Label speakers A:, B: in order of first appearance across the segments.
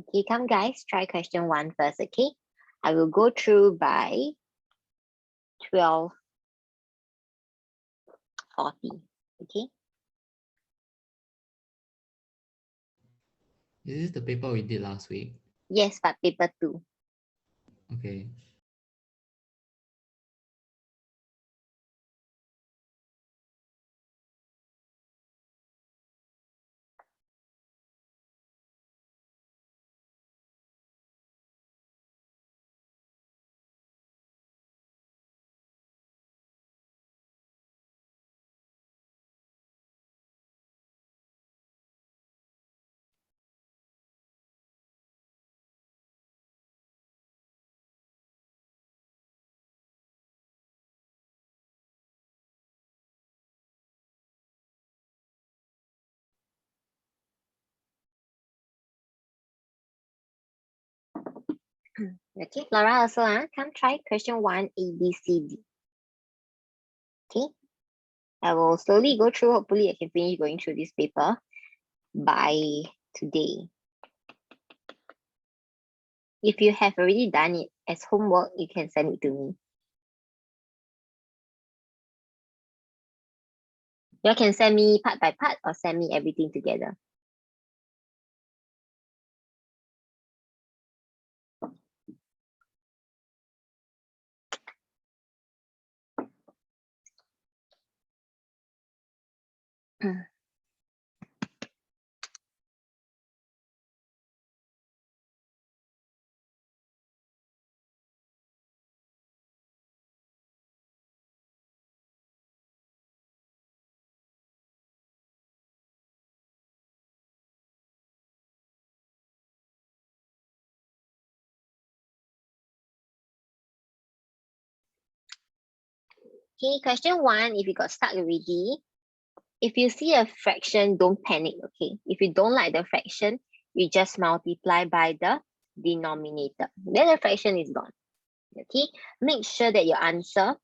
A: Okay, come guys, try question 1 first, okay? I will go through by 12:40, okay?
B: Is this the paper we did last week?
A: Yes, but paper 2.
B: Okay.
A: Okay, Laura also, come try question 1, A, B, C, D. Okay, I will slowly go through. Hopefully, I can finish going through this paper by today. If you have already done it as homework, you can send it to me. You can send me part by part or send me everything together. Okay, question 1, if you got stuck already, if you see a fraction, don't panic, okay? If you don't like the fraction, you just multiply by the denominator. Then the fraction is gone, okay? Make sure that your answer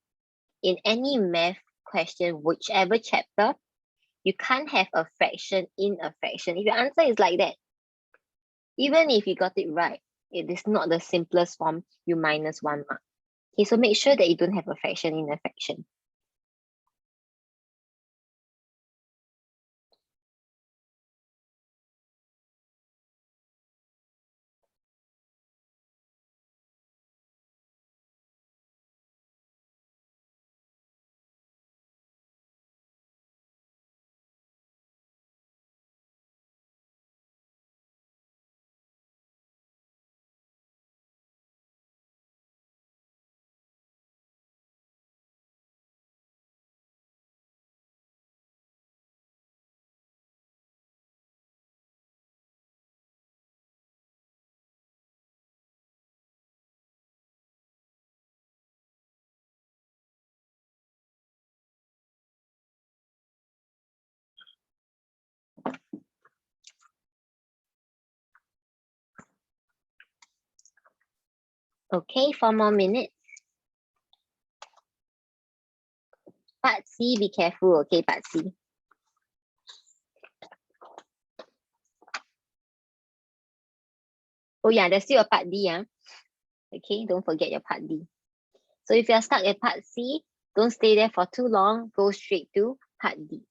A: in any math question, whichever chapter, you can't have a fraction in a fraction. If your answer is like that, even if you got it right, it is not the simplest form, you minus 1 mark. Okay, so make sure that you don't have a fraction in a fraction. Okay, 4 more minutes. Part C, be careful, okay, part C. Oh yeah, there's still a part D, okay, don't forget your part D. So if you're stuck at part C, don't stay there for too long, go straight to part D.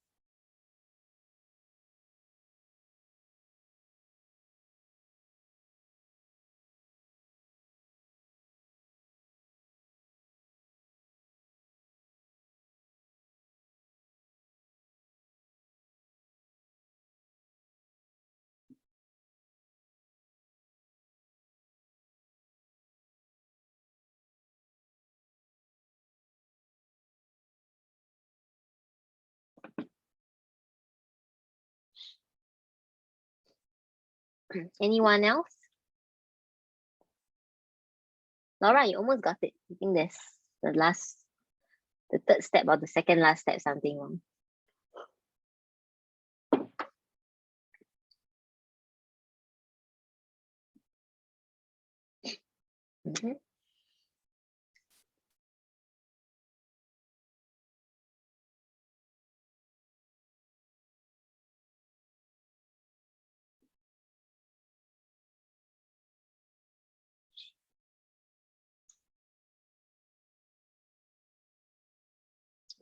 A: Anyone else? Laura, you almost got it. I think there's the third step or the second last step, something wrong.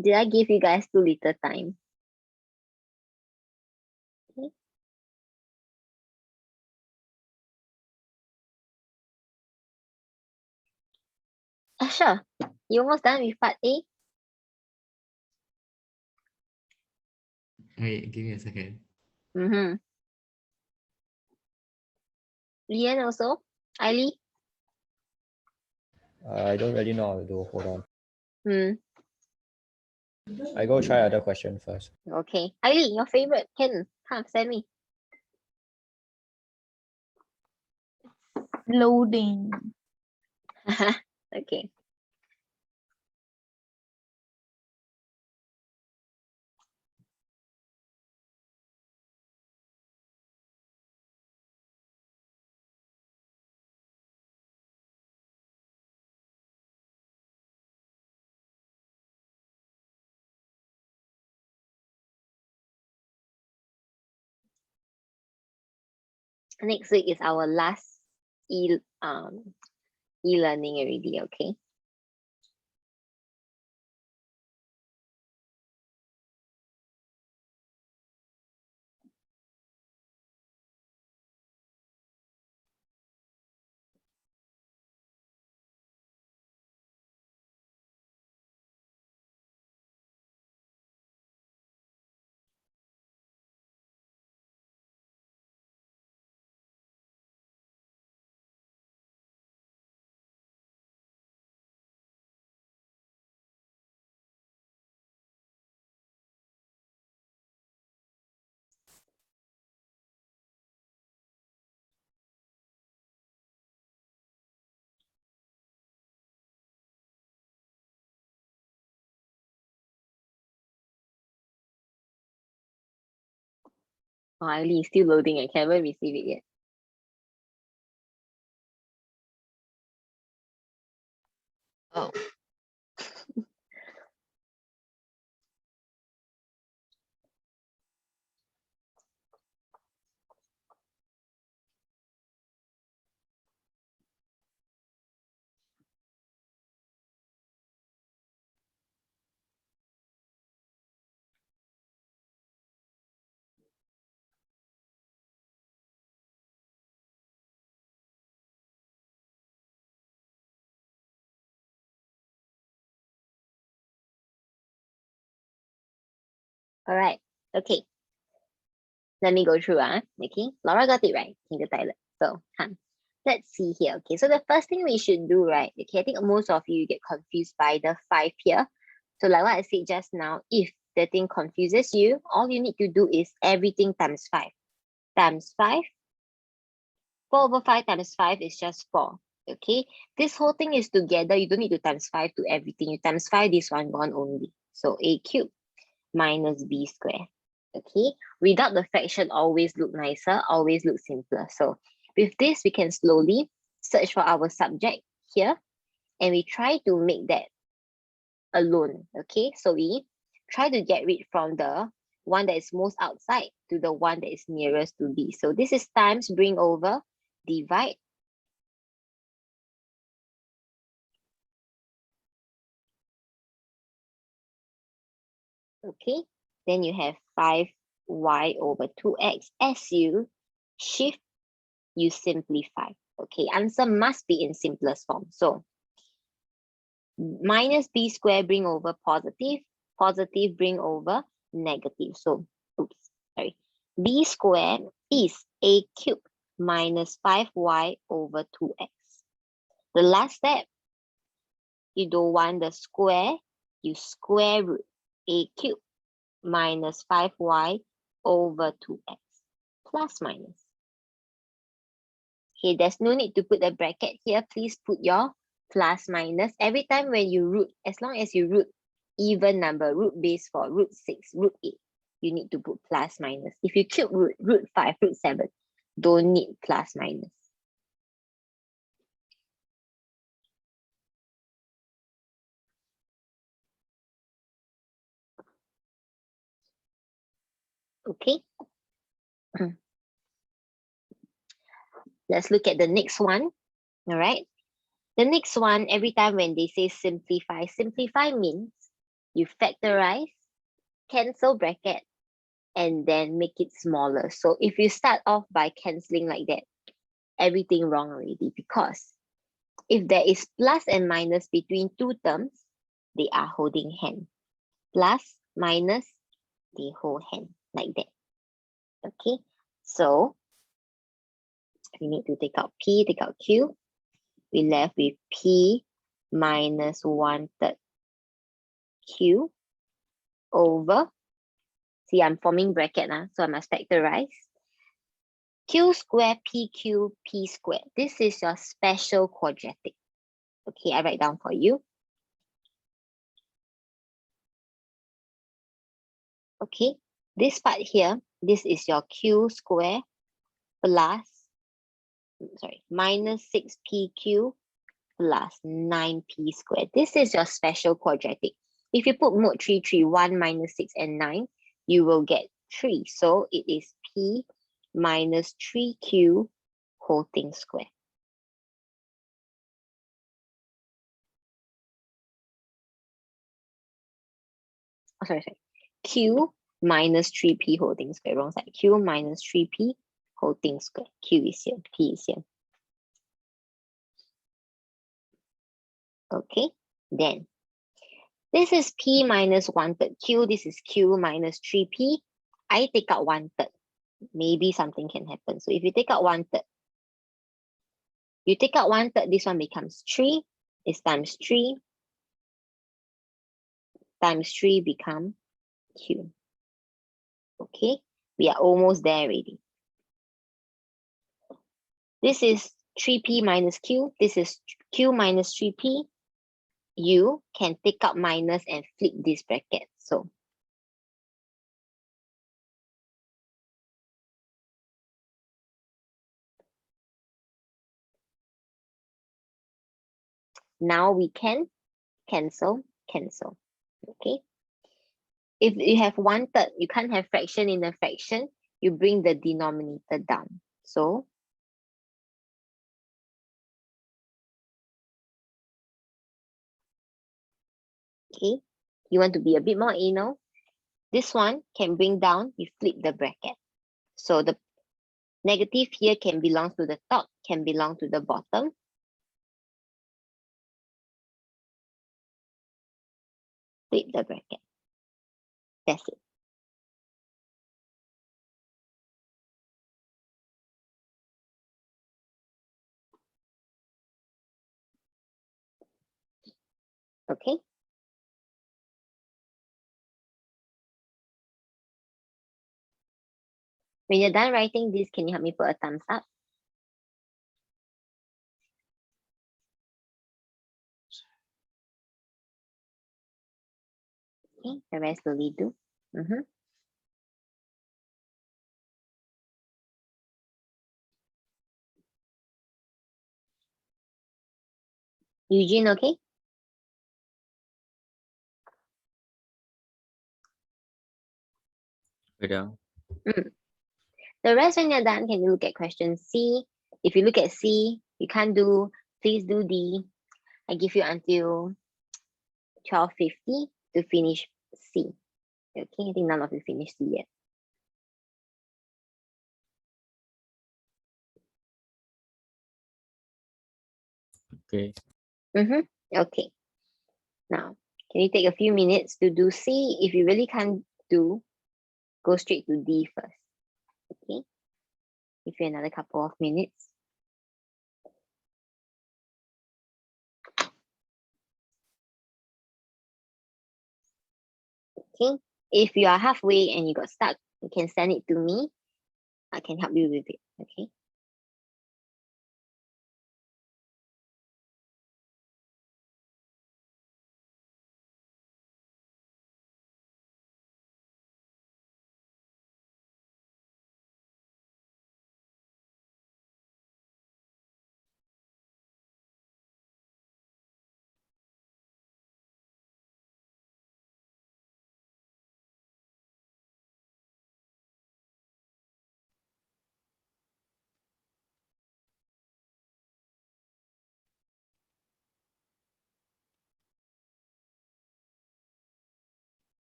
A: Did I give you guys too little time? Okay. Sure. You almost done with part A?
B: Wait, give me a second.
A: Mm-hmm. Lian also? Ali?
C: I don't really know how to do. Hold on.
A: Hmm.
C: I go try other question first.
A: Okay. Ali, your favorite? Can come send me.
D: Loading.
A: Okay. Next week is our last e-learning already, okay? Oh, Ali is still loading. I haven't received it yet. Oh. All right. Okay. Let me go through. Okay. Laura got it right in the toilet. So, let's see here. Okay. So the first thing we should do, right? Okay. I think most of you get confused by the 5 here. So like what I said just now, if the thing confuses you, all you need to do is everything times 5. Times 5. 4 over 5 times 5 is just 4. Okay. This whole thing is together. You don't need to times 5 to everything. You times 5 this one only. So a cube minus b squared. Okay, without the fraction always look nicer, always look simpler. So with this, we can slowly search for our subject here and we try to make that alone. Okay, so we try to get rid from the one that is most outside to the one that is nearest to b. So this is times, bring over, divide. Okay, then you have 5y over 2x. As you shift, you simplify. Okay, answer must be in simplest form. So minus b squared bring over positive, positive bring over negative. So, b squared is a cube minus 5y over 2x. The last step, you don't want the square, you square root a cube minus 5y over 2x plus minus. Okay, there's no need to put a bracket here. Please put your plus minus. Every time when you root, as long as you root even number, root base 4, root 6, root 8, you need to put plus minus. If you cube root, root 5, root 7, don't need plus minus. Okay. Let's look at the next one. All right. The next one, every time when they say simplify, simplify means you factorize, cancel bracket, and then make it smaller. So if you start off by canceling like that, everything wrong already, because if there is plus and minus between two terms, they are holding hand. Plus, minus, they hold hand like that. Okay, so we need to take out P, take out Q. We left with P minus 1/3 Q over, see, I'm forming bracket now, so I must factorize. Q square PQ P squared. This is your special quadratic. Okay, I write down for you. Okay, this part here, this is your Q square plus, sorry, minus 6PQ plus 9P squared. This is your special quadratic. If you put mode 3, 3, 1 minus 6 and 9, you will get 3. So it is P minus 3Q whole thing square. Oh, sorry. Q minus 3P whole thing square. Wrong side. Q minus 3P whole thing square. Q is here. P is here. Okay. Then this is P minus 1/3 Q. This is Q minus 3P. I take out 1/3. Maybe something can happen. So if you take out 1/3, you take out 1/3, this one becomes 3. It's times 3. Times 3 become Q. Okay, we are almost there already. This is 3P minus Q. This is Q minus 3P. You can take out minus and flip this bracket. So now we can cancel. Okay. If you have 1/3, you can't have fraction in a fraction. You bring the denominator down. So okay, you want to be a bit more anal. This one can bring down, you flip the bracket. So the negative here can belong to the top, can belong to the bottom. Flip the bracket. That's it. Okay. When you're done writing this, can you help me put a thumbs up? Okay, the rest slowly do. Eugene, okay?
C: Yeah.
A: The rest, when you're done, can you look at question C? If you look at C, you can't do, please do D. I give you until 12:50 to finish C. Okay, I think none of you finished C yet.
C: Okay.
A: Okay. Now, can you take a few minutes to do C? If you really can't do, go straight to D first. Okay. Give you another couple of minutes. Okay. If you are halfway and you got stuck, you can send it to me. I can help you with it. Okay.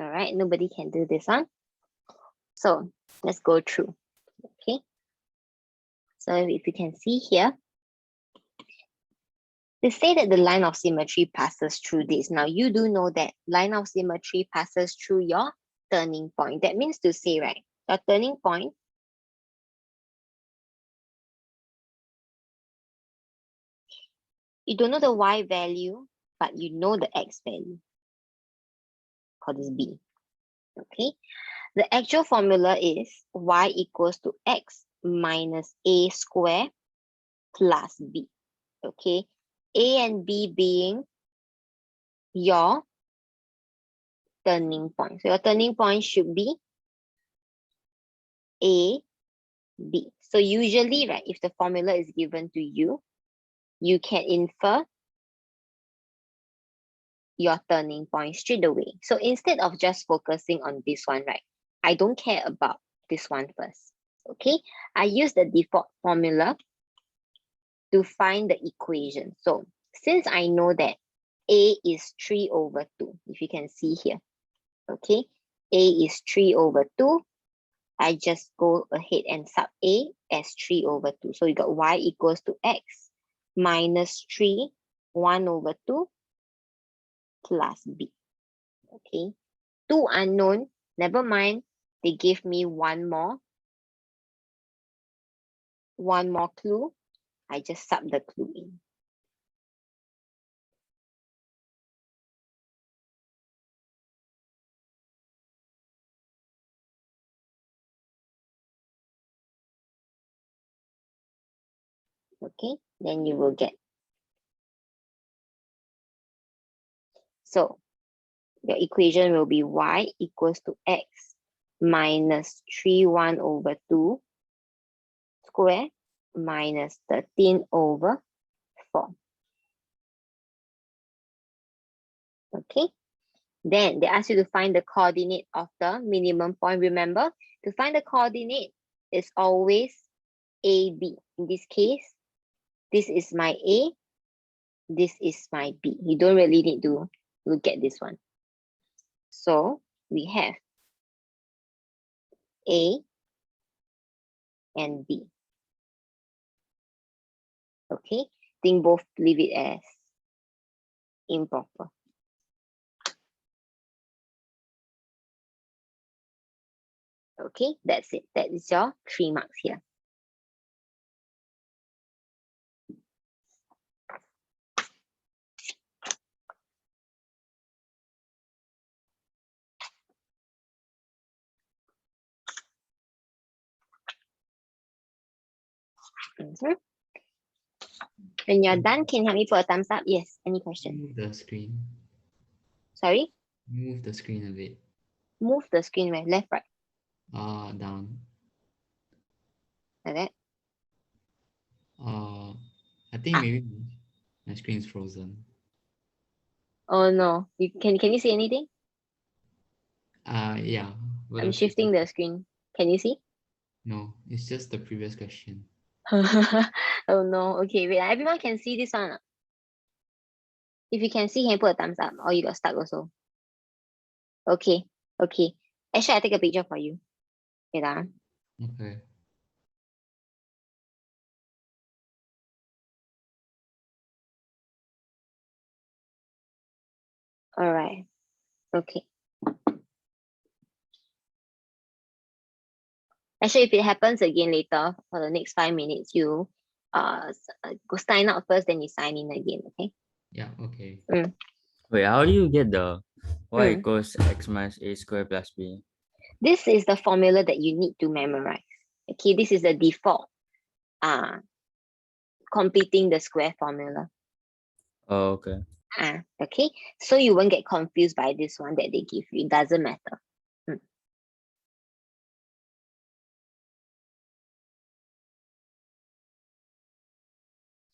A: All right, nobody can do this one. So let's go through. Okay. So if you can see here, they say that the line of symmetry passes through this. Now you do know that line of symmetry passes through your turning point. That means to say, right, your turning point you don't know the y value, but you know the x value for this b. Okay. The actual formula is y equals to x minus a square plus b. Okay. A and b being your turning point. So your turning point should be A, B. So usually, right, if the formula is given to you, you can infer your turning point straight away. So instead of just focusing on this one, right, I don't care about this one first. Okay, I use the default formula to find the equation. So since I know that A is 3 over 2, if you can see here, okay, A is 3 over 2, I just go ahead and sub A as 3 over 2. So you got y equals to x minus 3, 1 over 2 plus b. Okay, 2 unknown, never mind. They gave me one more clue. I just sub the clue in. Okay, then you will get. So your equation will be y equals to x minus 3, 1 over 2 square minus 13 over 4. Okay, then they ask you to find the coordinate of the minimum point. Remember, to find the coordinate is always AB. In this case, this is my A, this is my B. You don't really need to look at this one. So we have A and B. Okay, think both leave it as improper. Okay, that's it. That is your 3 marks here. When you're done, can you help me put a thumbs up? Yes, any question?
B: Move the screen.
A: Sorry?
B: Move the screen a bit.
A: Move the screen where? Left, right?
B: Down.
A: Like that?
B: I think maybe my screen's frozen.
A: Oh no, can you see anything?
B: Yeah. but
A: I'm
B: the
A: shifting the screen. Can you see?
B: No, it's just the previous question.
A: Oh no, okay, wait, everyone can see this one. If you can see, can you put a thumbs up or you got stuck also? Okay, okay. Actually, I take a picture for you. Wait,
B: Okay.
A: all right, okay. Actually, if it happens again later for the next 5 minutes, you go sign out first, then you sign in again, okay?
B: Yeah, okay.
C: Wait, how do you get the y
A: Mm.
C: equals x minus a square plus b?
A: This is the formula that you need to memorize. Okay, this is the default completing the square formula.
C: Oh, okay.
A: Okay, so you won't get confused by this one that they give you. It doesn't matter.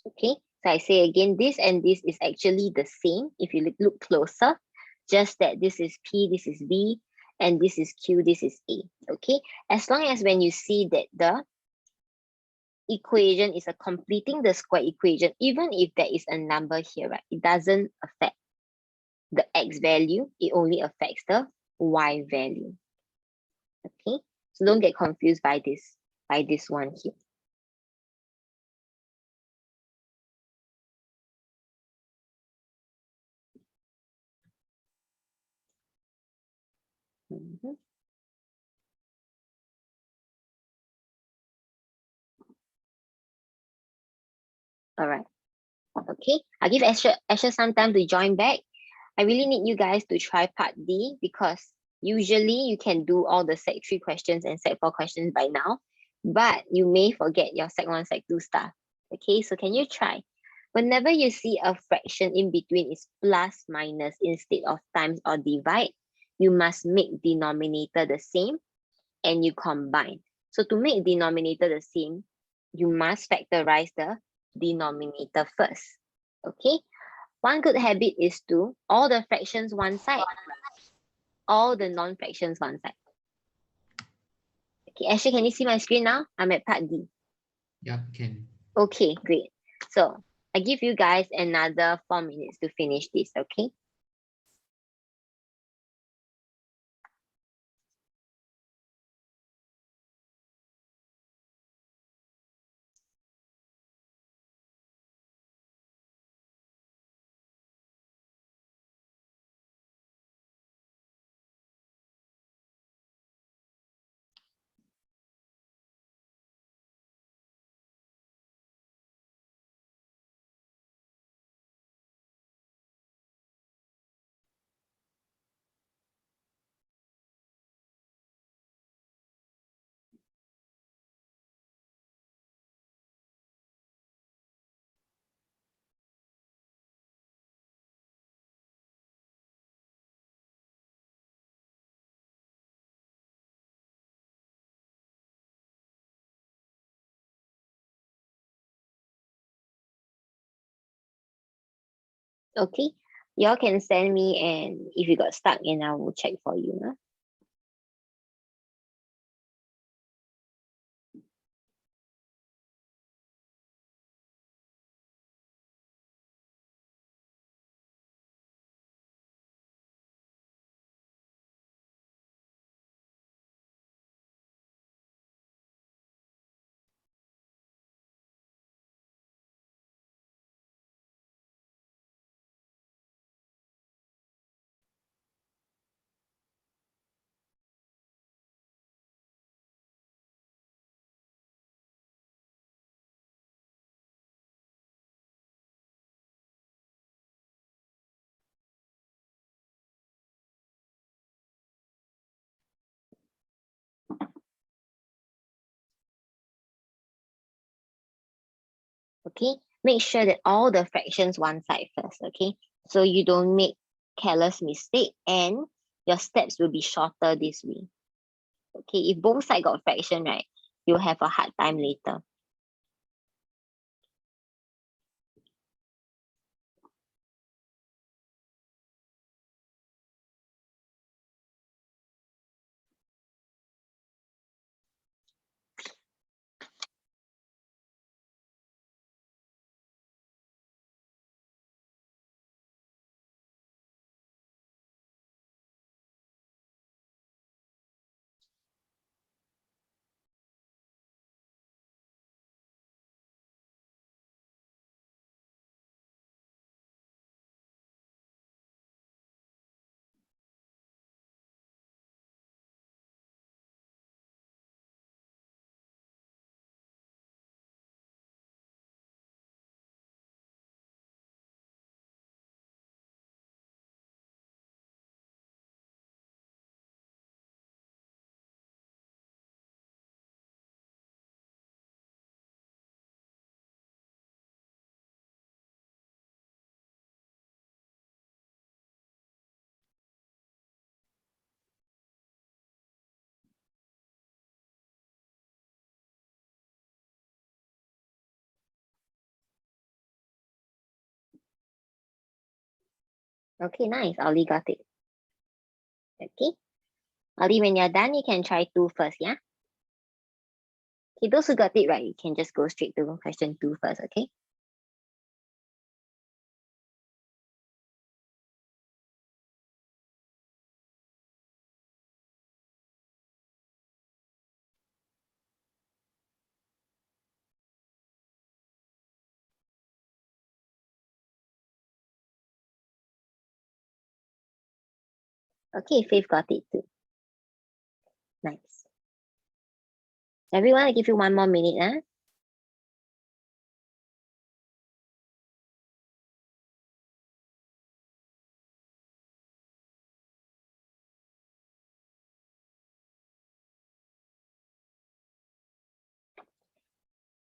A: Okay, so I say again, this and this is actually the same if you look closer, just that this is P, this is B, and this is Q, this is A. Okay, as long as when you see that the equation is a completing the square equation, even if there is a number here, right, it doesn't affect the x value, it only affects the y value. Okay, so don't get confused by this one here. Mhm. All right. Okay, I'll give Asher some time to join back. I really need you guys to try part D because usually you can do all the Sec 3 questions and Sec 4 questions by now, but you may forget your Sec 1, Sec 2 stuff. Okay, so can you try? Whenever you see a fraction in between is plus, minus instead of times or divide, you must make denominator the same and you combine. So to make denominator the same, you must factorize the denominator first. Okay, one good habit is to all the fractions one side, all the non-fractions one side. Okay, Ashley, can you see my screen now? I'm at part D.
B: Yeah, can.
A: Okay, great. So I give you guys another 4 minutes to finish this, okay? Okay, y'all can send me and if you got stuck and I will check for you. Huh? Okay, make sure that all the fractions one side first, okay? So you don't make careless mistake and your steps will be shorter this way. Okay, if both sides got fraction, right, you'll have a hard time later. Okay, nice. Ollie got it. Okay. Ollie, when you're done, you can try 2 first, yeah? Okay, those who got it right, you can just go straight to question 2 first, okay? Okay, Faith got it too. Nice. Everyone, I give you 1 more minute. Huh?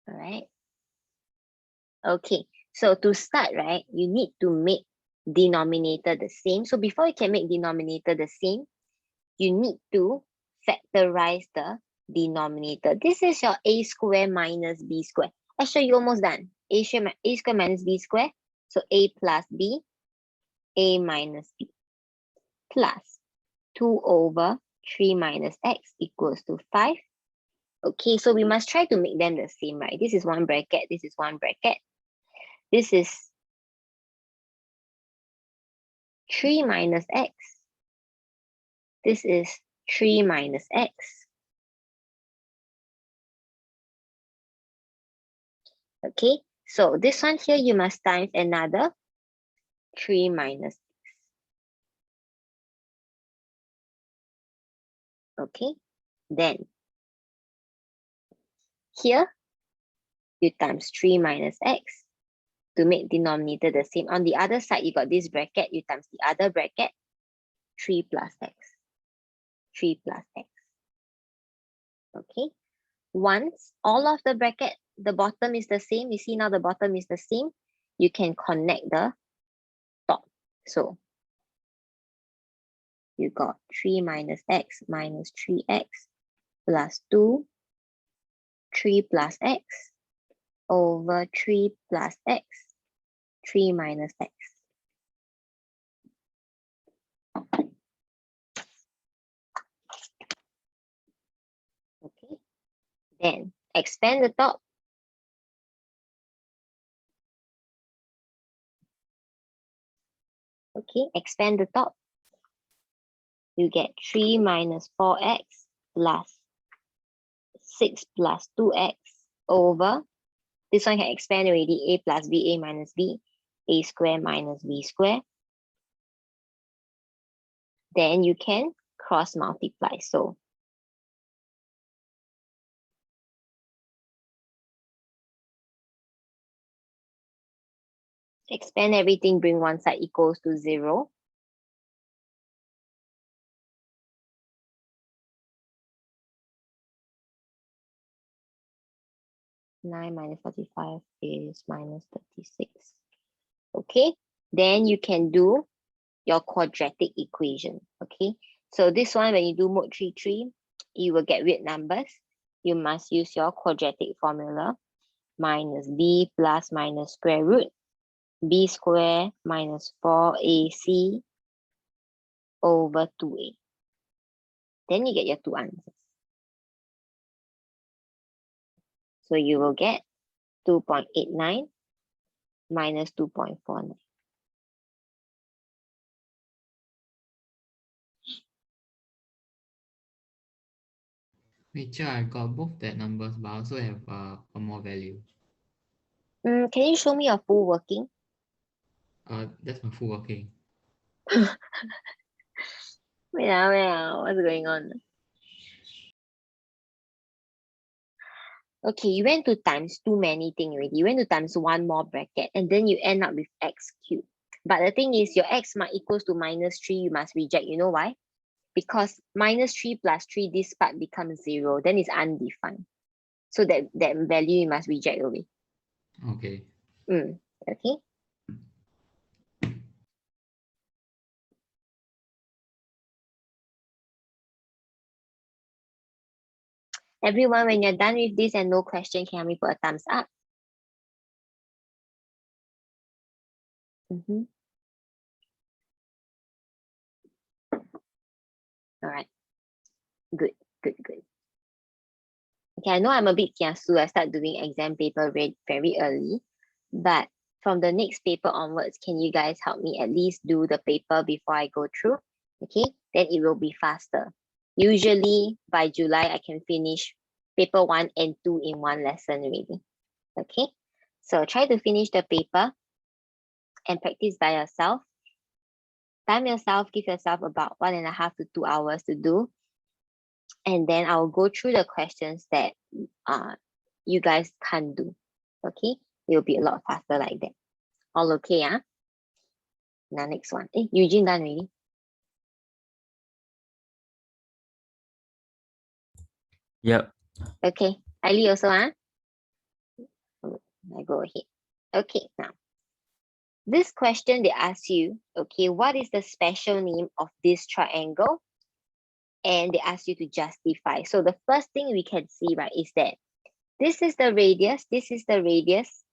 A: All right. Okay, so to start, right, you need to make denominator the same. So before you can make denominator the same, you need to factorize the denominator. This is your a square minus b square. Actually, you're almost done. A square minus b square. So a plus b, a minus b, plus 2 over 3 minus x equals to 5. Okay, so we must try to make them the same, right? This is one bracket, this is one bracket. This is 3 minus x. This is 3 minus x. Okay, so this one here, you must times another 3 minus x. Okay, then here, you times 3 minus x to make denominator the same. On the other side, you got this bracket, you times the other bracket, 3 plus x. 3 plus x. Okay, once all of the bracket, the bottom is the same, you see now the bottom is the same, you can connect the top. So you got 3 minus x minus 3x plus 2, 3 plus x over 3 plus x, 3 minus x. Okay, then expand the top. Okay, expand the top. You get 3 minus 4x plus 6 plus 2x over, this one can expand already, a plus b, a minus b, a square minus b square. Then you can cross multiply. So expand everything, bring one side equals to 0. Nine minus 45 is minus 36. Okay, then you can do your quadratic equation. Okay, so this one, when you do mode 3, you will get weird numbers. You must use your quadratic formula, minus b plus minus square root b square minus 4ac over 2a. Then you get your two answers. So you will get 2.89 minus 2.49.
B: Teacher, I got both that numbers, but I also have one more value.
A: Can you show me your full working?
B: That's my full working.
A: Wait, what's going on? Okay, you went to times too many things already. You went to times one more bracket, and then you end up with x cubed. But the thing is, your x equals to minus 3, you must reject. You know why? Because minus 3 plus 3, this part becomes 0, then it's undefined. So that value you must reject away.
B: Okay.
A: Okay. Everyone, when you're done with this and no question, can help me put a thumbs up? All right. Good. Okay, I know I'm a bit kiasu. I start doing exam paper very early, but from the next paper onwards, can you guys help me at least do the paper before I go through? Okay, then it will be faster. Usually by July, I can finish paper 1 and 2 in one lesson already. Okay, so try to finish the paper and practice by yourself. time yourself, give yourself about 1.5 to 2 hours to do. And then I'll go through the questions that you guys can't do. Okay, it'll be a lot faster like that. All okay, yeah? Now next one. Eugene done already?
D: Yep.
A: Okay, Eileen also, I go ahead. Okay, now this question they ask you, okay, what is the special name of this triangle? And they ask you to justify. So the first thing we can see, right, is that this is the radius, this is the radius.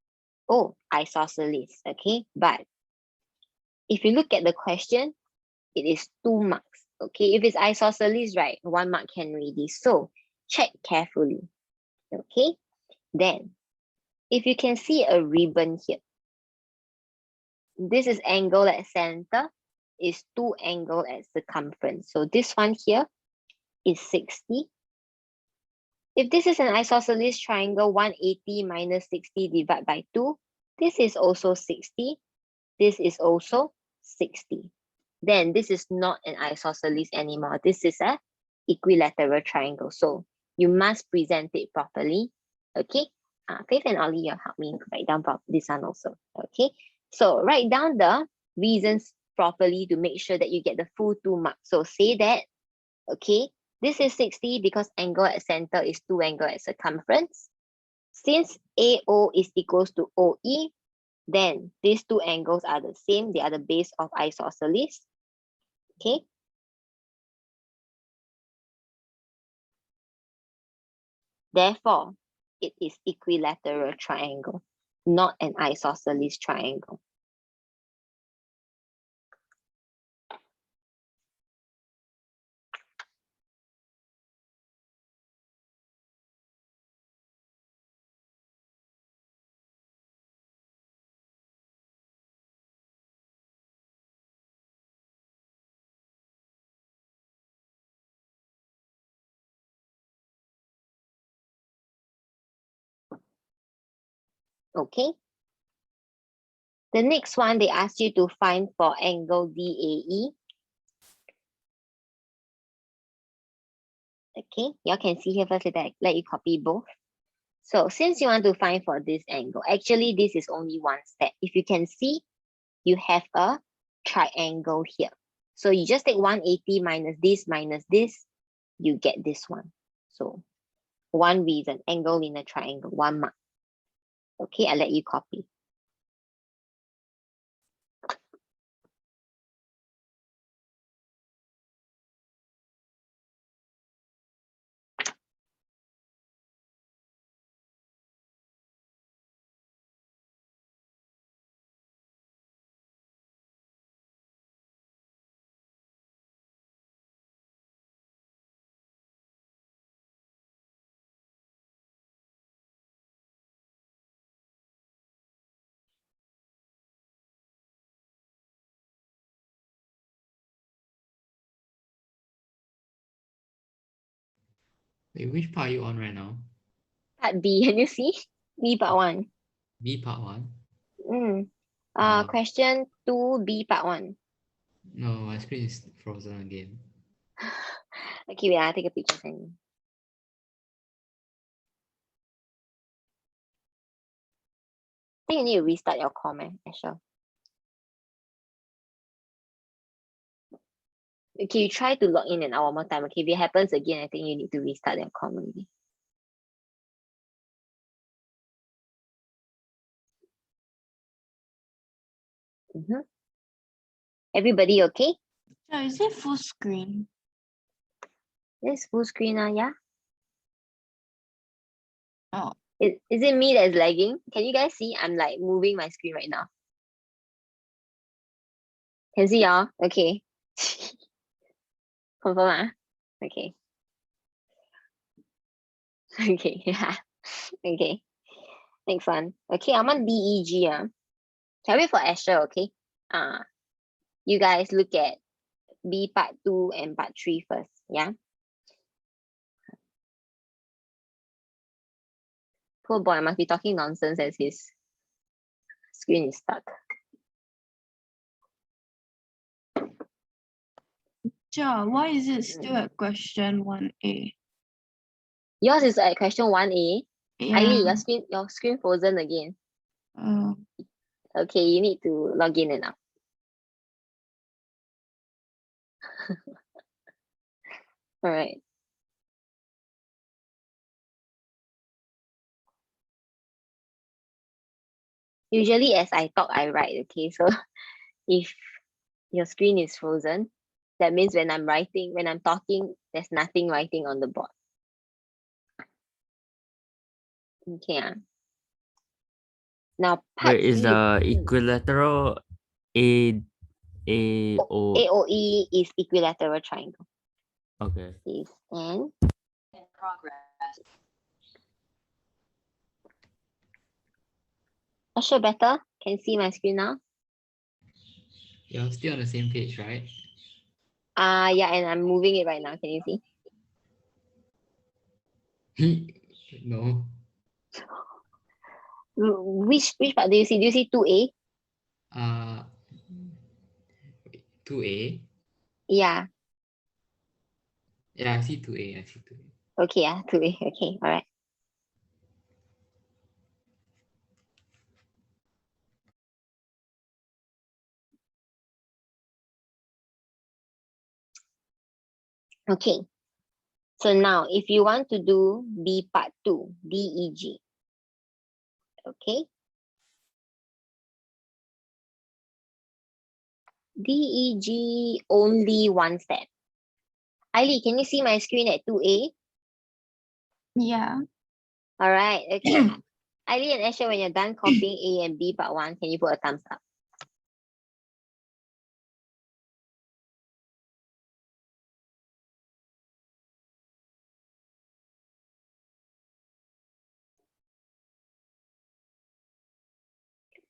A: Oh, isosceles, okay? But if you look at the question, it is 2 marks, okay? If it's isosceles, right, 1 mark can already. So check carefully, okay? Then, if you can see a ribbon here, this is angle at center, is 2 angle at circumference. So this one here is 60. If this is an isosceles triangle, 180 minus 60 divided by 2, this is also 60. This is also 60. Then this is not an isosceles anymore. This is a equilateral triangle. So you must present it properly. Okay. Faith and Ollie, you help me write down this one also. Okay. So write down the reasons properly to make sure that you get the full 2 marks. So say that, okay, this is 60 because angle at center is 2 angle at circumference. Since AO is equals to OE, then these 2 angles are the same. They are the base of isosceles. Okay. Therefore, it is equilateral triangle, not an isosceles triangle. Okay. The next one, they ask you to find for angle DAE. Okay, you can see here first, let you copy both. So since you want to find for this angle, actually this is only one step. If you can see, you have a triangle here. So you just take 180 minus this, you get this one. So one reason, angle in a triangle, 1 mark. Okay, I'll let you copy.
B: Wait, which part are you on right now?
A: Part B, can you see? B part 1.
B: B part 1?
A: Question 2B part 1.
B: No, my screen is frozen again.
A: Okay, wait, I'll take a picture for you. I think you need to restart your comment, Asher. Okay, you try to log in and out one more time. Okay, if it happens again, I think you need to restart your comment. Everybody okay?
E: So is it full screen?
A: This full screen, yeah?
E: Oh.
A: Is it me that is lagging? Can you guys see? I'm like moving my screen right now. Can see y'all? Okay. Confirm, okay. Okay, yeah. Okay. Next one. Okay, I'm on DEG. Can wait for Asher, okay? You guys look at B part 2 and part 3 first, yeah? Poor boy, I must be talking nonsense as his screen is stuck.
E: Teacher, why is it still at question 1A?
A: Yours is at question 1A.
E: Yeah.
A: Eileen, your screen frozen again.
E: Uh,
A: Okay, you need to log in and out. All right. Usually as I talk, I write, okay? So if your screen is frozen, that means when I'm talking, there's nothing writing on the board. Okay. Now part
D: Wait, is
A: C,
D: the equilateral AO?
A: AOE is equilateral triangle.
D: Okay.
A: Is and Asha better? Can see my screen now?
B: You're still on the same page, right?
A: Yeah, and I'm moving it right now. Can you see?
B: No.
A: Which part do you see? Do you see 2A?
B: 2A.
A: Yeah.
B: Yeah, I see 2A. I see 2A.
A: Okay, yeah, 2A. Okay, all right. Okay. So now if you want to do B part 2, DEG. Okay. DEG only one step. Eileen, can you see my screen at 2A?
E: yeah.
A: All right, okay. Eileen and Asha, when you're done copying A and B part 1, can you put a thumbs up?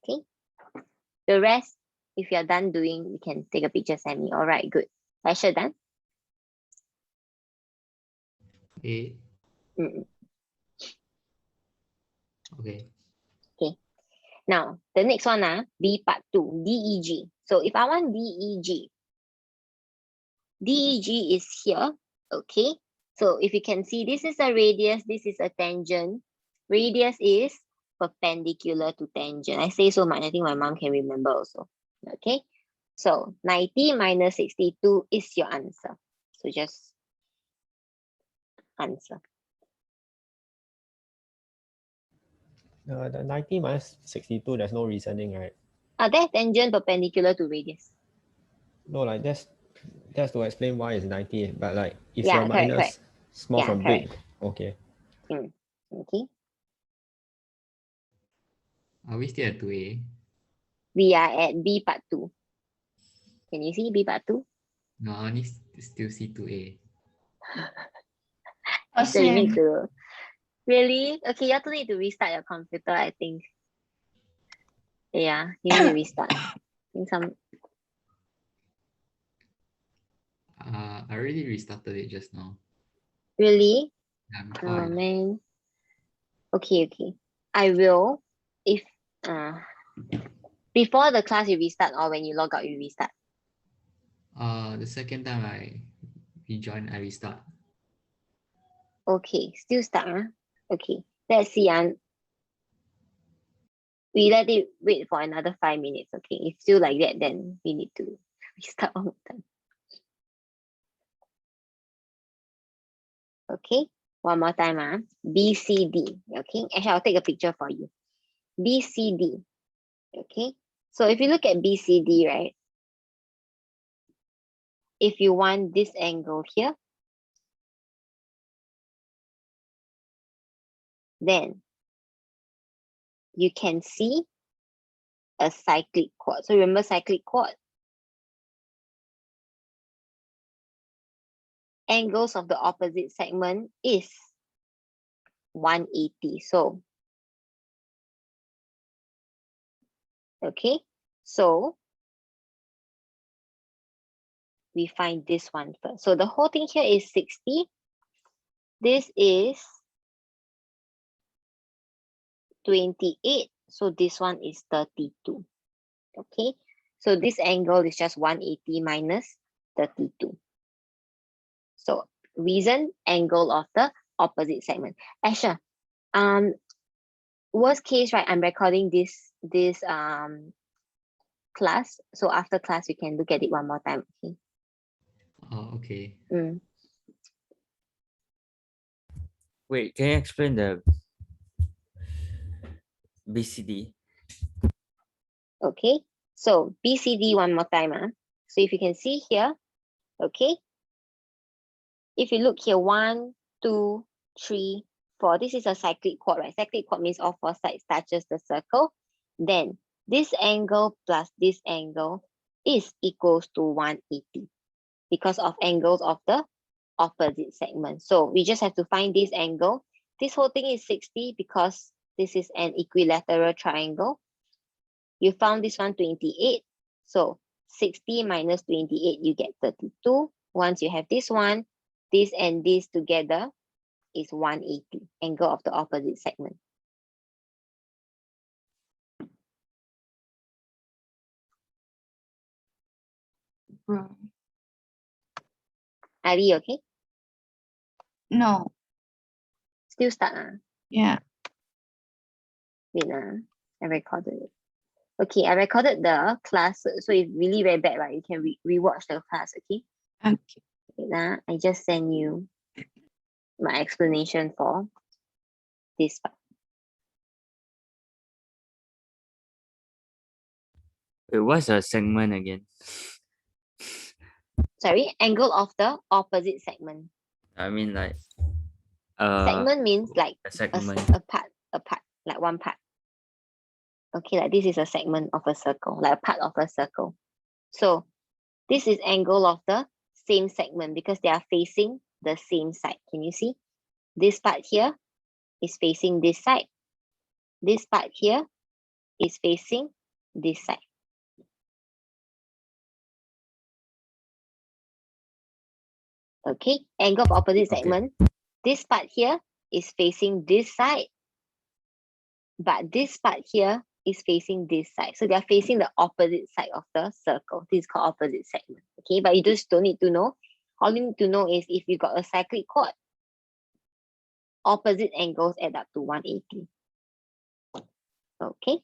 A: Okay. The rest, if you're done doing, you can take a picture, send me. All right, good. Asha done?
B: A.
A: Mm.
B: Okay.
A: Now, the next one, B part 2, DEG. So if I want DEG is here, okay? So if you can see, this is a radius, this is a tangent. Radius is perpendicular to tangent. I say so much, I think my mom can remember also, okay? So 90 minus 62 is your answer. So just answer.
C: The 90 minus 62, there's no reasoning, right?
A: That's tangent perpendicular to radius.
C: No, like that's to explain why it's 90. But like if
A: Yeah,
C: you're
A: correct,
C: minus
A: correct.
C: small
A: Yeah,
C: from
A: correct.
C: big, okay.
A: Okay.
B: Are we still at 2A?
A: We are at B part 2. Can you see B part 2?
B: No, I only still see 2A.
A: So you need
E: Same.
A: to really? Okay, you also need to restart your computer, I think. Yeah, you need to restart. In some
B: I already restarted it just now.
A: really?
B: Yeah, before
A: Oh
B: I left.
A: man. Okay. I will if before the class you restart or when you log out you restart.
B: The second time I rejoin, I restart.
A: Okay, still start. Okay. Let's see. We let it wait for another 5 minutes. Okay. If still like that, then we need to restart one more time. Okay. One more time. BCD. Okay. Actually, I'll take a picture for you. BCD. Okay. So if you look at BCD, right? If you want this angle here, then you can see a cyclic chord. So remember cyclic chord? Angles of the opposite segment is 180. So, okay. So, we find this one first. So the whole thing here is 60. This is 28. So this one is 32. Okay. So this angle is just 180 minus 32. reason, angle of the opposite segment. Asher, worst case, right? I'm recording this class. So after class, we can look at it one more time. Okay.
B: Oh, okay.
D: Wait, can you explain the BCD?
A: Okay. So BCD one more time. So if you can see here, okay. If you look here, 1, 2, 3, 4. This is a cyclic chord, right? Cyclic chord means all four sides touches the circle. Then this angle plus this angle is equals to 180 because of angles of the opposite segment. So we just have to find this angle. This whole thing is 60 because this is an equilateral triangle. You found this one 28. So 60 minus 28, you get 32. Once you have this one, this and this together is 180, angle of the opposite segment.
E: Bro.
A: Ivy, okay?
E: No.
A: Still start.
E: Yeah.
A: Wait, I recorded it. Okay, I recorded the class, so it's really very bad, right? You can rewatch the class, okay?
E: Okay.
A: Wait, I just send you my explanation for this part.
D: Wait, what's a segment again?
A: Sorry, angle of the opposite segment.
D: I mean, like,
A: Segment means like
D: a segment.
A: a part, like one part. Okay, like this is a segment of a circle, like a part of a circle. So this is angle of the same segment because they are facing the same side. Can you see? This part here is facing this side. This part here is facing this side. Okay, angle of opposite
D: Okay.
A: segment. This part here is facing this side, but this part here is facing this side. So they are facing the opposite side of the circle. This is called opposite segment. Okay, but you just don't need to know. All you need to know is if you got a cyclic chord, opposite angles add up to 180. Okay.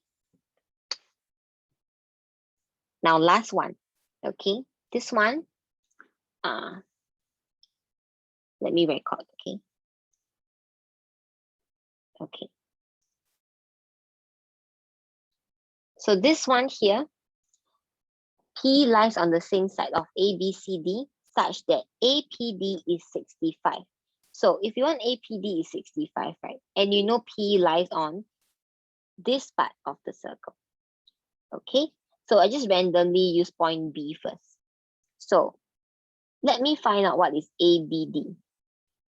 A: Now last one. Okay, this one, let me record. Okay. Okay. So this one here, P lies on the same side of ABCD such that APD is 65. So if you want APD is 65, right? And you know P lies on this part of the circle. Okay, so I just randomly use point B first. So let me find out what is ABD.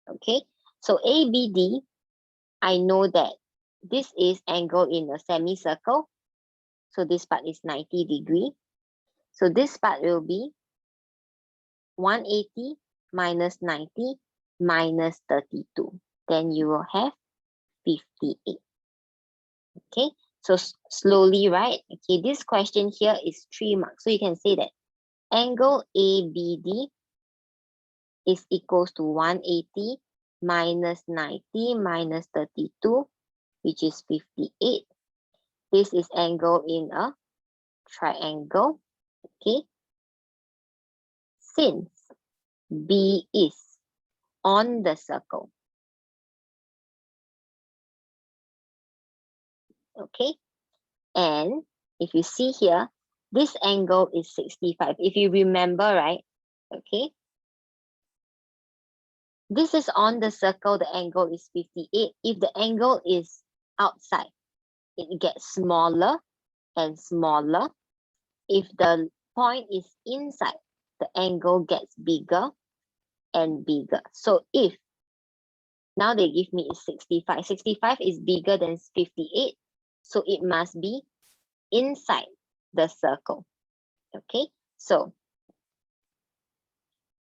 A: Okay, so ABD, I know that this is angle in a semicircle. So this part is 90 degree. So this part will be 180 minus 90 minus 32. Then you will have 58. Okay, so slowly, right? Okay, this question here is 3 marks. So you can say that angle ABD is equals to 180 minus 90 minus 32, which is 58. This is angle in a triangle. Okay, since B is on the circle. Okay, and if you see here, this angle is 65. If you remember, right? Okay, this is on the circle, the angle is 58. If the angle is outside, it gets smaller and smaller. If the point is inside, the angle gets bigger and bigger. So if now they give me is 65, 65 is bigger than 58, so it must be inside the circle. Okay, so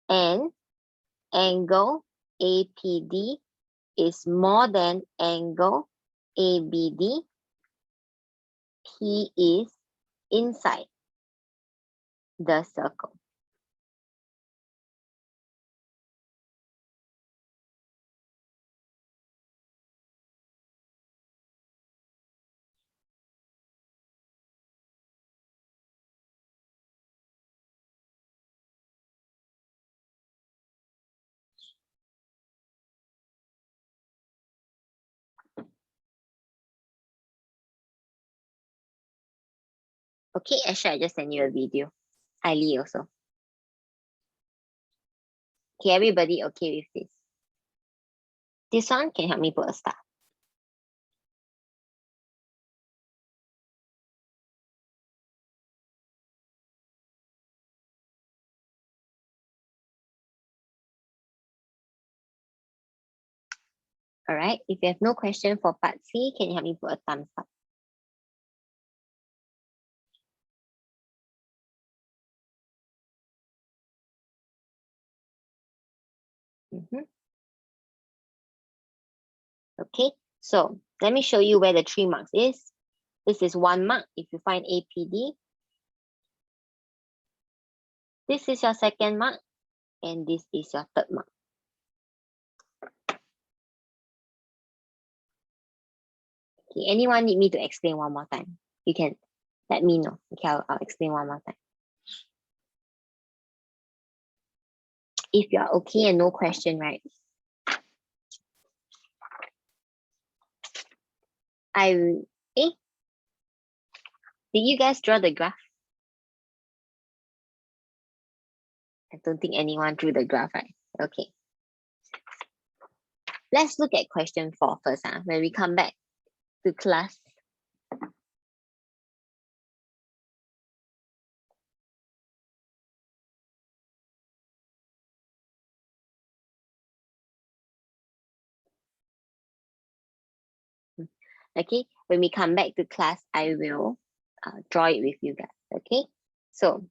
A: and angle APD is more than angle ABD. P is inside the circle. Okay, Asha, I just sent you a video. Kylie also. Okay, everybody okay with this? This one can help me put a star. All right, if you have no question for part C, can you help me put a thumbs up? Mhm. Okay, so let me show you where the 3 marks is. This is 1 mark if you find APD. This is your 2nd mark, and this is your 3rd mark. Okay, anyone need me to explain one more time? You can let me know. Okay, I'll explain one more time. If you're okay and no question, right? Did you guys draw the graph? I don't think anyone drew the graph, right? Okay. Let's look at question 4 first. When we come back to class. Okay, when we come back to class, I will draw it with you guys. Okay, so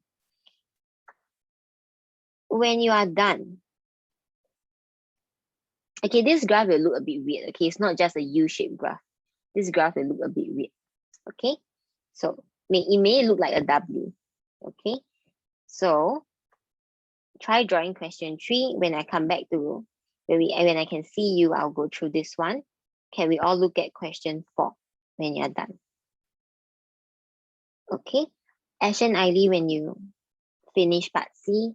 A: when you are done, okay, this graph will look a bit weird. Okay, it's not just a U-shaped graph. This graph will look a bit weird. Okay, so it may look like a W. Okay, so try drawing question 3. When I come back to when I can see you, I'll go through this one. Can we all look at question 4 when you're done? Okay, Ash and Eiley, when you finish part C,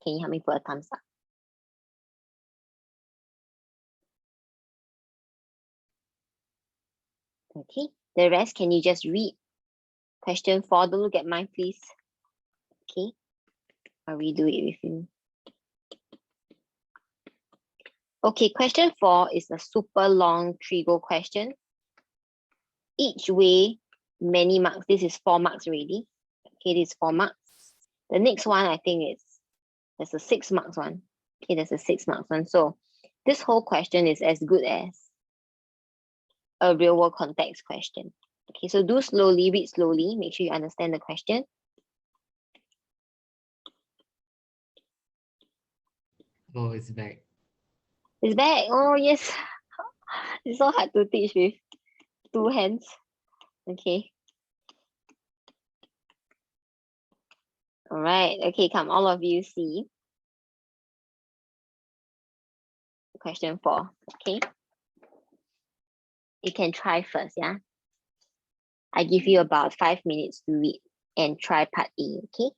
A: can you help me put a thumbs up? Okay, the rest, can you just read question 4? Don't look at mine, please. Okay, I'll redo it with you. Okay, question 4 is a super long trigo question. Each way, many marks. This is 4 marks already. Okay, this is 4 marks. The next one, I think there's a 6 marks one. Okay, there's a 6 marks one. So this whole question is as good as a real world context question. Okay, so do slowly, read slowly, make sure you understand the question.
B: Oh, it's back.
A: It's back. Oh, yes. It's so hard to teach with 2 hands. Okay. All right. Okay, come, all of you see question 4. Okay. You can try first, yeah? I give you about 5 minutes to read and try part A, okay?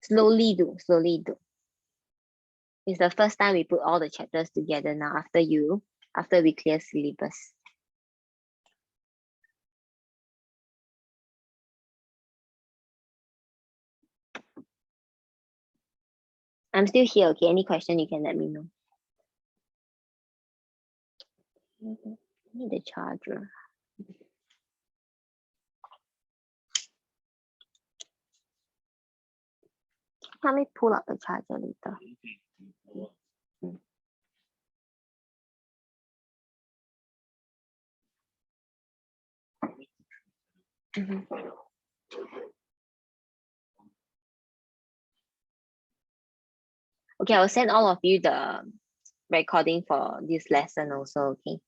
A: Slowly do, slowly do. It's the first time we put all the chapters together now after we clear syllabus. I'm still here, okay? Any question, you can let me know. I need the charger. Let me pull out the charger later. Mhm. Okay, I'll send all of you the recording for this lesson also, okay?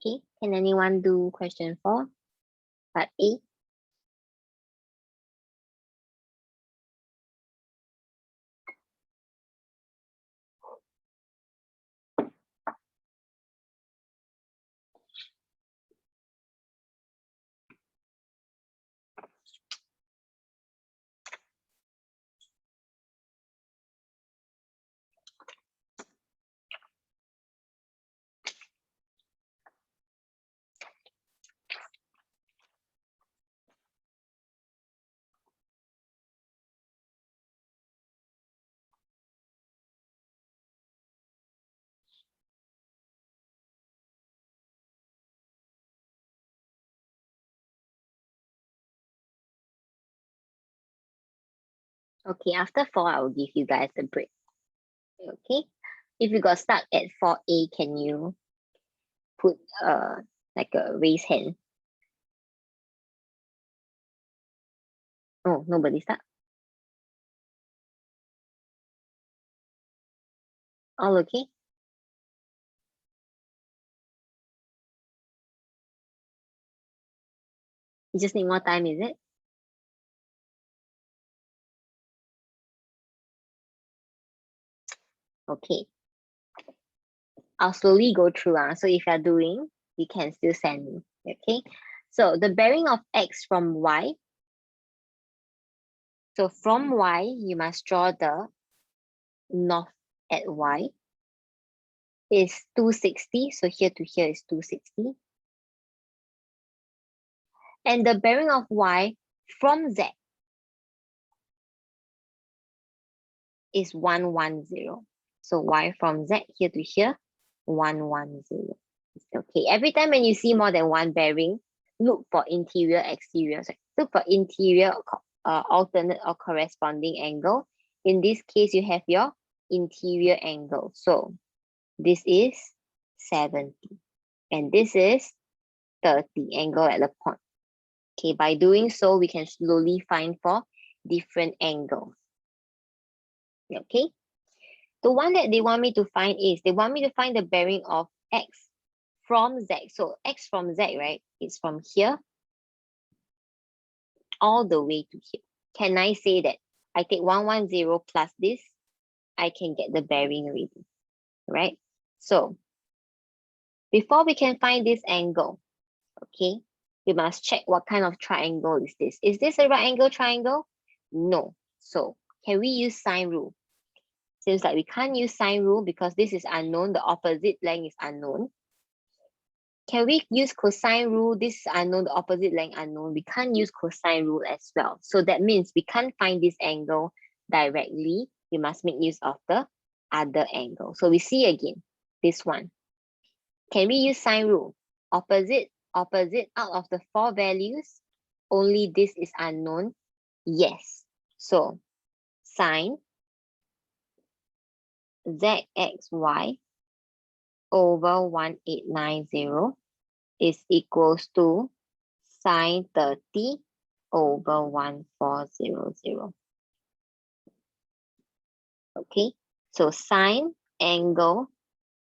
A: Okay, can anyone do question 4? Part A. Okay, after 4, I will give you guys a break. Okay, if you got stuck at 4A, can you put like a raise hand? Oh, nobody stuck. All okay? You just need more time, is it? Okay. I'll slowly go through. So if you're doing, you can still send me. Okay. So the bearing of x from y. So from y, you must draw the north at y is 260. So here to here is 260. And the bearing of y from z is 110. So y from z here to here, 110. Okay, every time when you see more than one bearing, look for interior, exterior. Sorry, look for interior, alternate or corresponding angle. In this case, you have your interior angle. So this is 70 and this is 30 angle at the point. Okay, by doing so, we can slowly find for different angles. Okay, the one that they want me to find is, they want me to find the bearing of x from z. So x from z, right? It's from here all the way to here. Can I say that I take 110 plus this, I can get the bearing already, right? So before we can find this angle, okay, we must check what kind of triangle is this. Is this a right angle triangle? No. So can we use sine rule? Seems like we can't use sine rule because this is unknown, the opposite length is unknown. Can we use cosine rule? This is unknown, the opposite length unknown. We can't use cosine rule as well. So that means we can't find this angle directly. We must make use of the other angle. So we see again, this one. Can we use sine rule? Opposite, opposite, out of the 4 values, only this is unknown. Yes. So sine zxy over 1890 is equals to sine 30 over 1400. Okay, so sine angle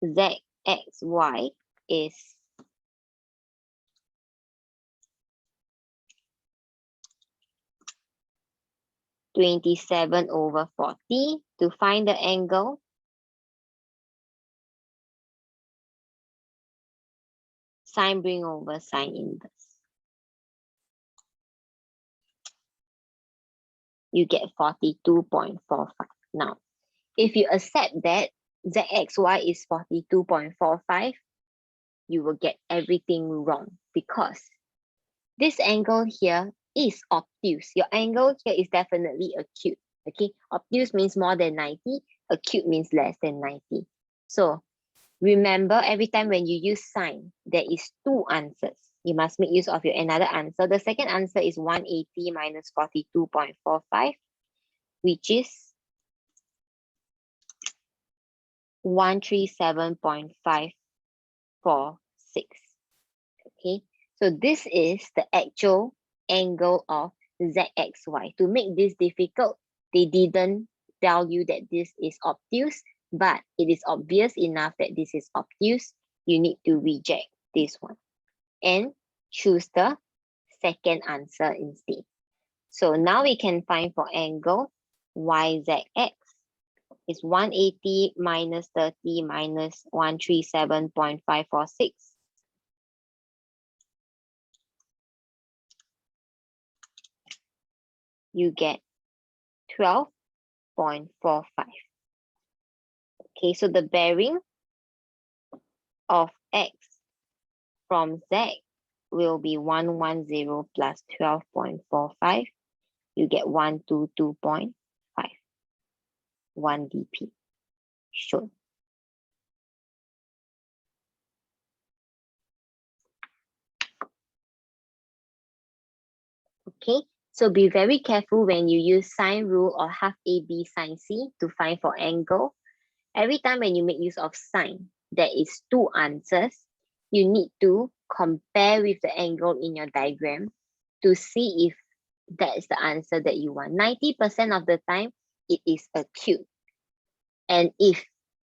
A: zxy is 27 over 40. To find the angle, sine bring over sine inverse. You get 42.45. Now, if you accept that zxy is 42.45, you will get everything wrong because this angle here is obtuse. Your angle here is definitely acute. Okay, obtuse means more than 90, acute means less than 90. So remember, every time when you use sine, there is 2 answers. You must make use of your another answer. The second answer is 180 minus 42.45, which is 137.546. Okay, so this is the actual angle of zxy. To make this difficult, they didn't tell you that this is obtuse, but it is obvious enough that this is obtuse. You need to reject this one, and choose the second answer instead. So now we can find for angle YZX is 180 minus 30 minus 137.546. You get 12.45. Okay, so the bearing of X from Z will be 110 plus 12.45. You get 122.5. 1 dp. Sure. Okay, so be very careful when you use sine rule or half AB sine C to find for angle. Every time when you make use of sine, there is two answers. You need to compare with the angle in your diagram to see if that is the answer that you want. 90% of the time, it is acute. And if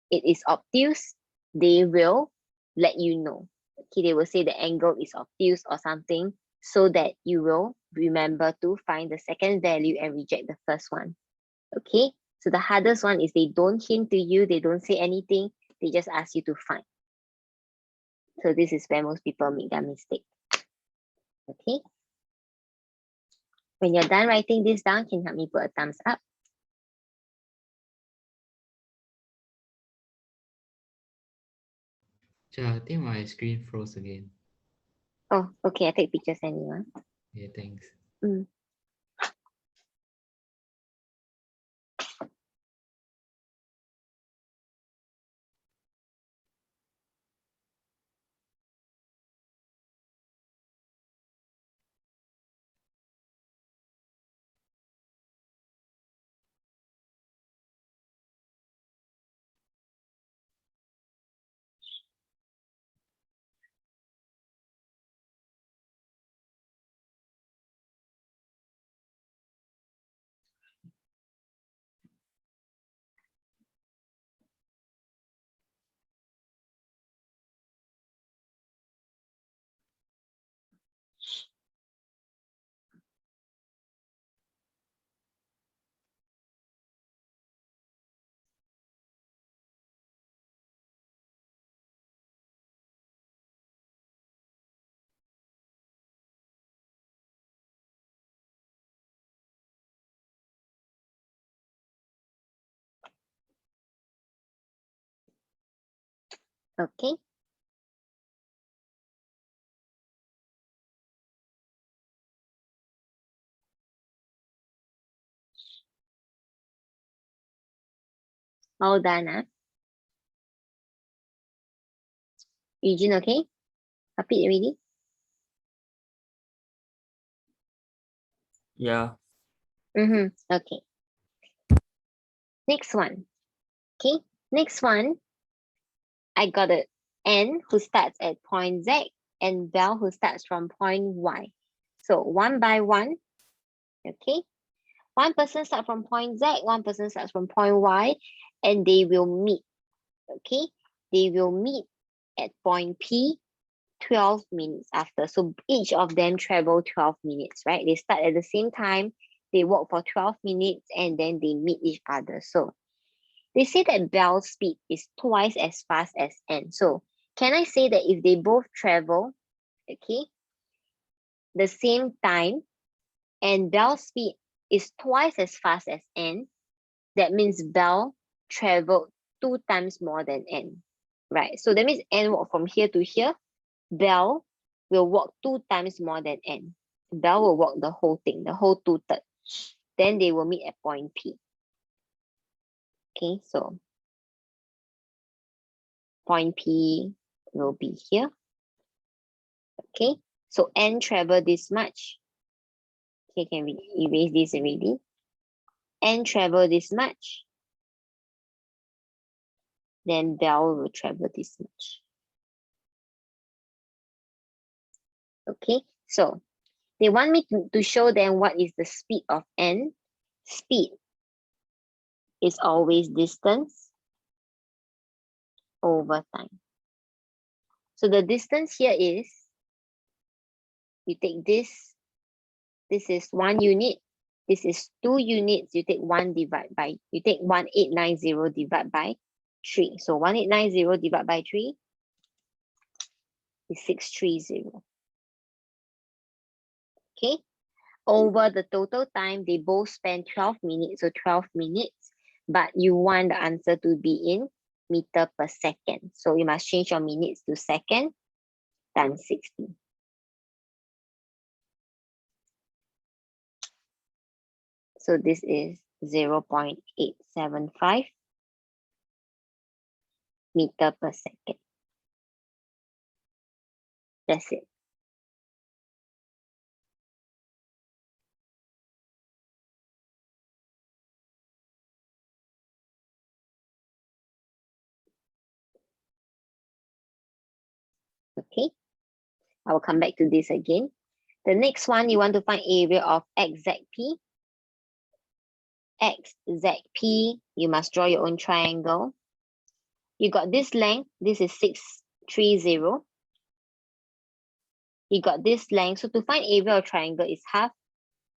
A: it is obtuse, they will let you know. Okay, they will say the angle is obtuse or something so that you will remember to find the second value and reject the first one. Okay, so the hardest one is they don't hint to you, they don't say anything, they just ask you to find. So this is where most people make their mistake. Okay. When you're done writing this down, can you help me put a thumbs up?
B: Cher, I think my screen froze again.
A: Oh, okay, I take pictures anyway.
B: Yeah, thanks.
A: Okay. All done, huh? Eugene, okay? Copy it already?
D: Yeah.
A: Okay. Next one. Okay. Next one, I got a N who starts at point Z and Bell who starts from point Y. So one by one, okay? One person starts from point Z, one person starts from point Y, and they will meet, okay? They will meet at point P 12 minutes after. So each of them travel 12 minutes, right? They start at the same time, they walk for 12 minutes, and then they meet each other. So they say that Bell's speed is twice as fast as N. So can I say that if they both travel, okay, the same time, and Bell's speed is twice as fast as N, that means Bell traveled 2 times more than N, right? So that means N walked from here to here, Bell will walk 2 times more than N. Bell will walk the whole thing, the whole 2/3. Then they will meet at point P. Okay, so point P will be here. Okay, so N travel this much. Okay, can we erase this already? N travel this much. Then Bell will travel this much. Okay, so they want me to show them what is the speed of N. Speed is always distance over time. So the distance here is, you take this is 1 unit, this is 2 units, you take 1890 divide by 3. So 1890 divided by 3 is 630. Okay. Over the total time, they both spend 12 minutes, so 12 minutes, but you want the answer to be in meter per second. So you must change your minutes to second times 60. So this is 0.875 meter per second. That's it. Okay, I will come back to this again. The next one, you want to find area of XZP. XZP, you must draw your own triangle. You got this length, this is 630. You got this length, so to find area of triangle is half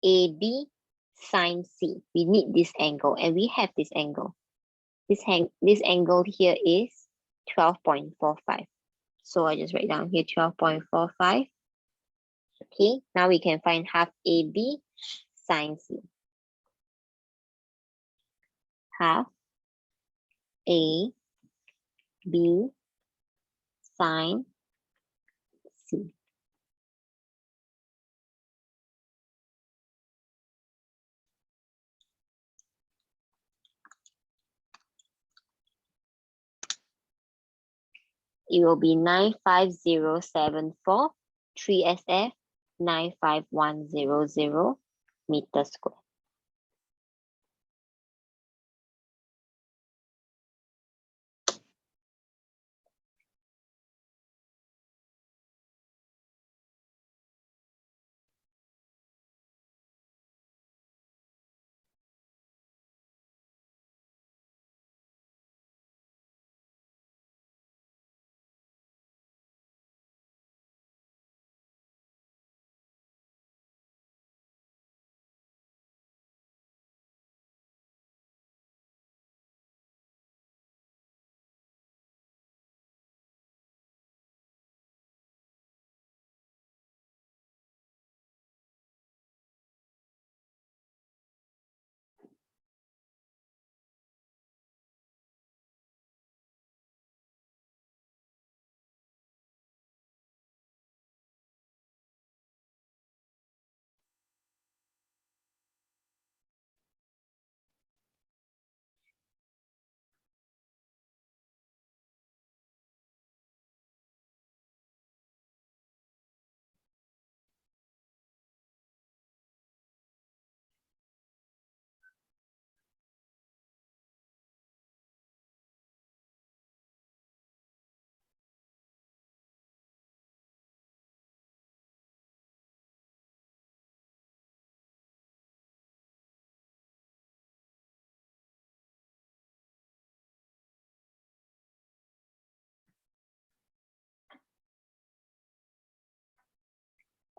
A: AB sine C. We need this angle, and we have this angle. This angle here is 12.45. So I just write down here 12.45. Okay, now we can find half AB sine C. Half A B sine C. It will be 95074 3SF 95100 meter square.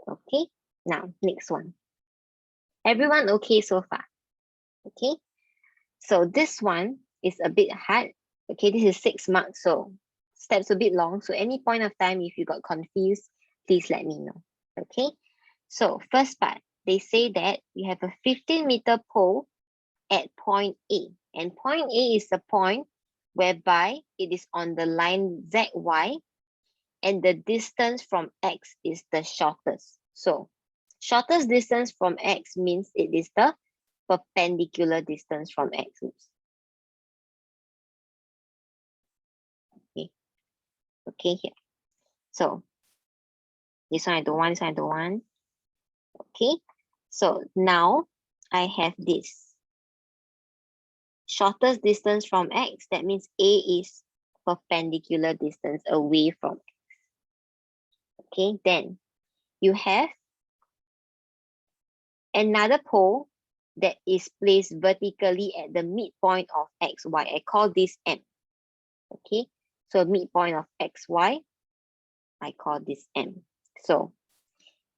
A: Okay, now next one. Everyone okay so far? Okay, so this one is a bit hard. Okay, this is 6 marks, so steps a bit long. So any point of time, if you got confused, please let me know. Okay, so first part, they say that you have a 15-meter pole at point A, and point A is the point whereby it is on the line ZY, and the distance from X is the shortest. So shortest distance from X means it is the perpendicular distance from X. Okay, here. So this one I don't want, this one I don't want. Okay, so now I have this. Shortest distance from X, that means A is perpendicular distance away from X. Okay, then you have another pole that is placed vertically at the midpoint of XY. I call this M. Okay, so midpoint of XY. I call this M. So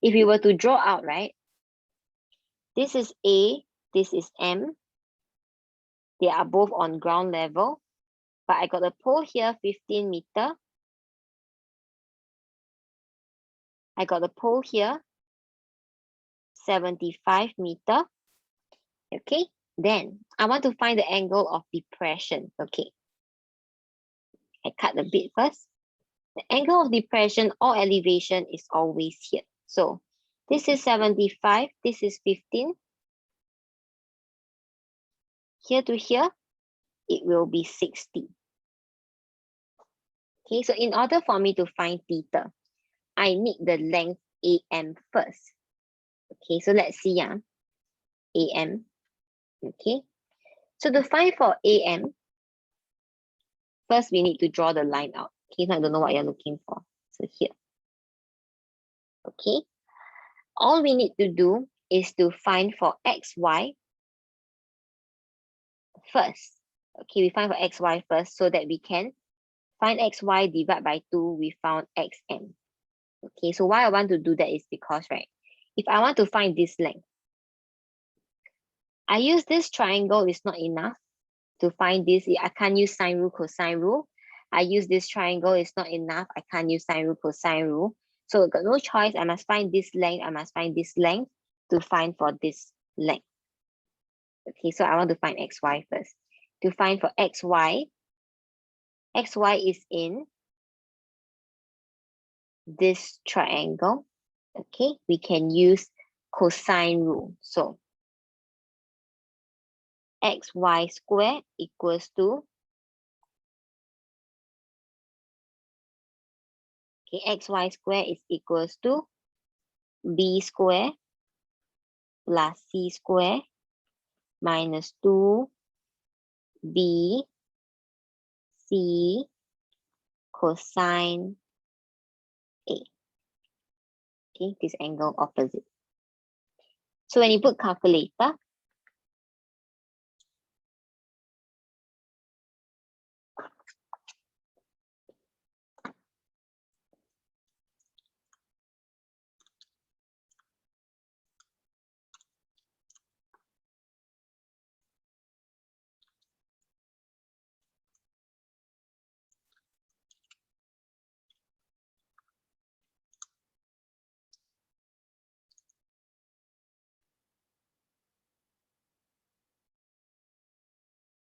A: if we were to draw out, right, this is A, this is M. They are both on ground level, but I got a pole here, 15 meter. I got a pole here, 75 meter. Okay, then I want to find the angle of depression. Okay, I cut the bit first. The angle of depression or elevation is always here. So this is 75, this is 15. Here to here, it will be 60. Okay, so in order for me to find theta, I need the length AM first. Okay, so let's see, AM. Okay, so to find for AM, first we need to draw the line out. Okay, so I don't know what you're looking for. So here. Okay, all we need to do is to find for XY first. Okay, we find for XY first so that we can find XY divide by 2, we found XM. Okay, so why I want to do that is because, right, if I want to find this length, I use this triangle is not enough to find this. I can't use sine rule, cosine rule. I use this triangle is not enough. I can't use sine rule, cosine rule. So I got no choice. I must find this length. I must find this length to find for this length. Okay, so I want to find XY first. To find for XY, XY is in this triangle. Okay, we can use cosine rule. So XY squared equals to, okay, XY squared is equals to B squared plus C squared minus 2B C cosine A. Okay, this angle opposite. So when you put calculator,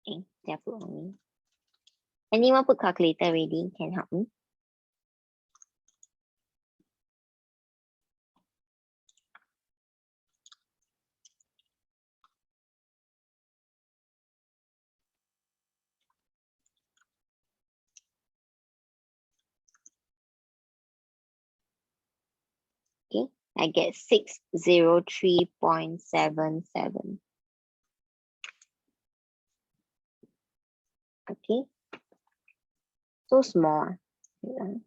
A: okay, I put on me. Anyone put calculator already? Can help me? Okay, I get 603.77. Okay, so small. Wait,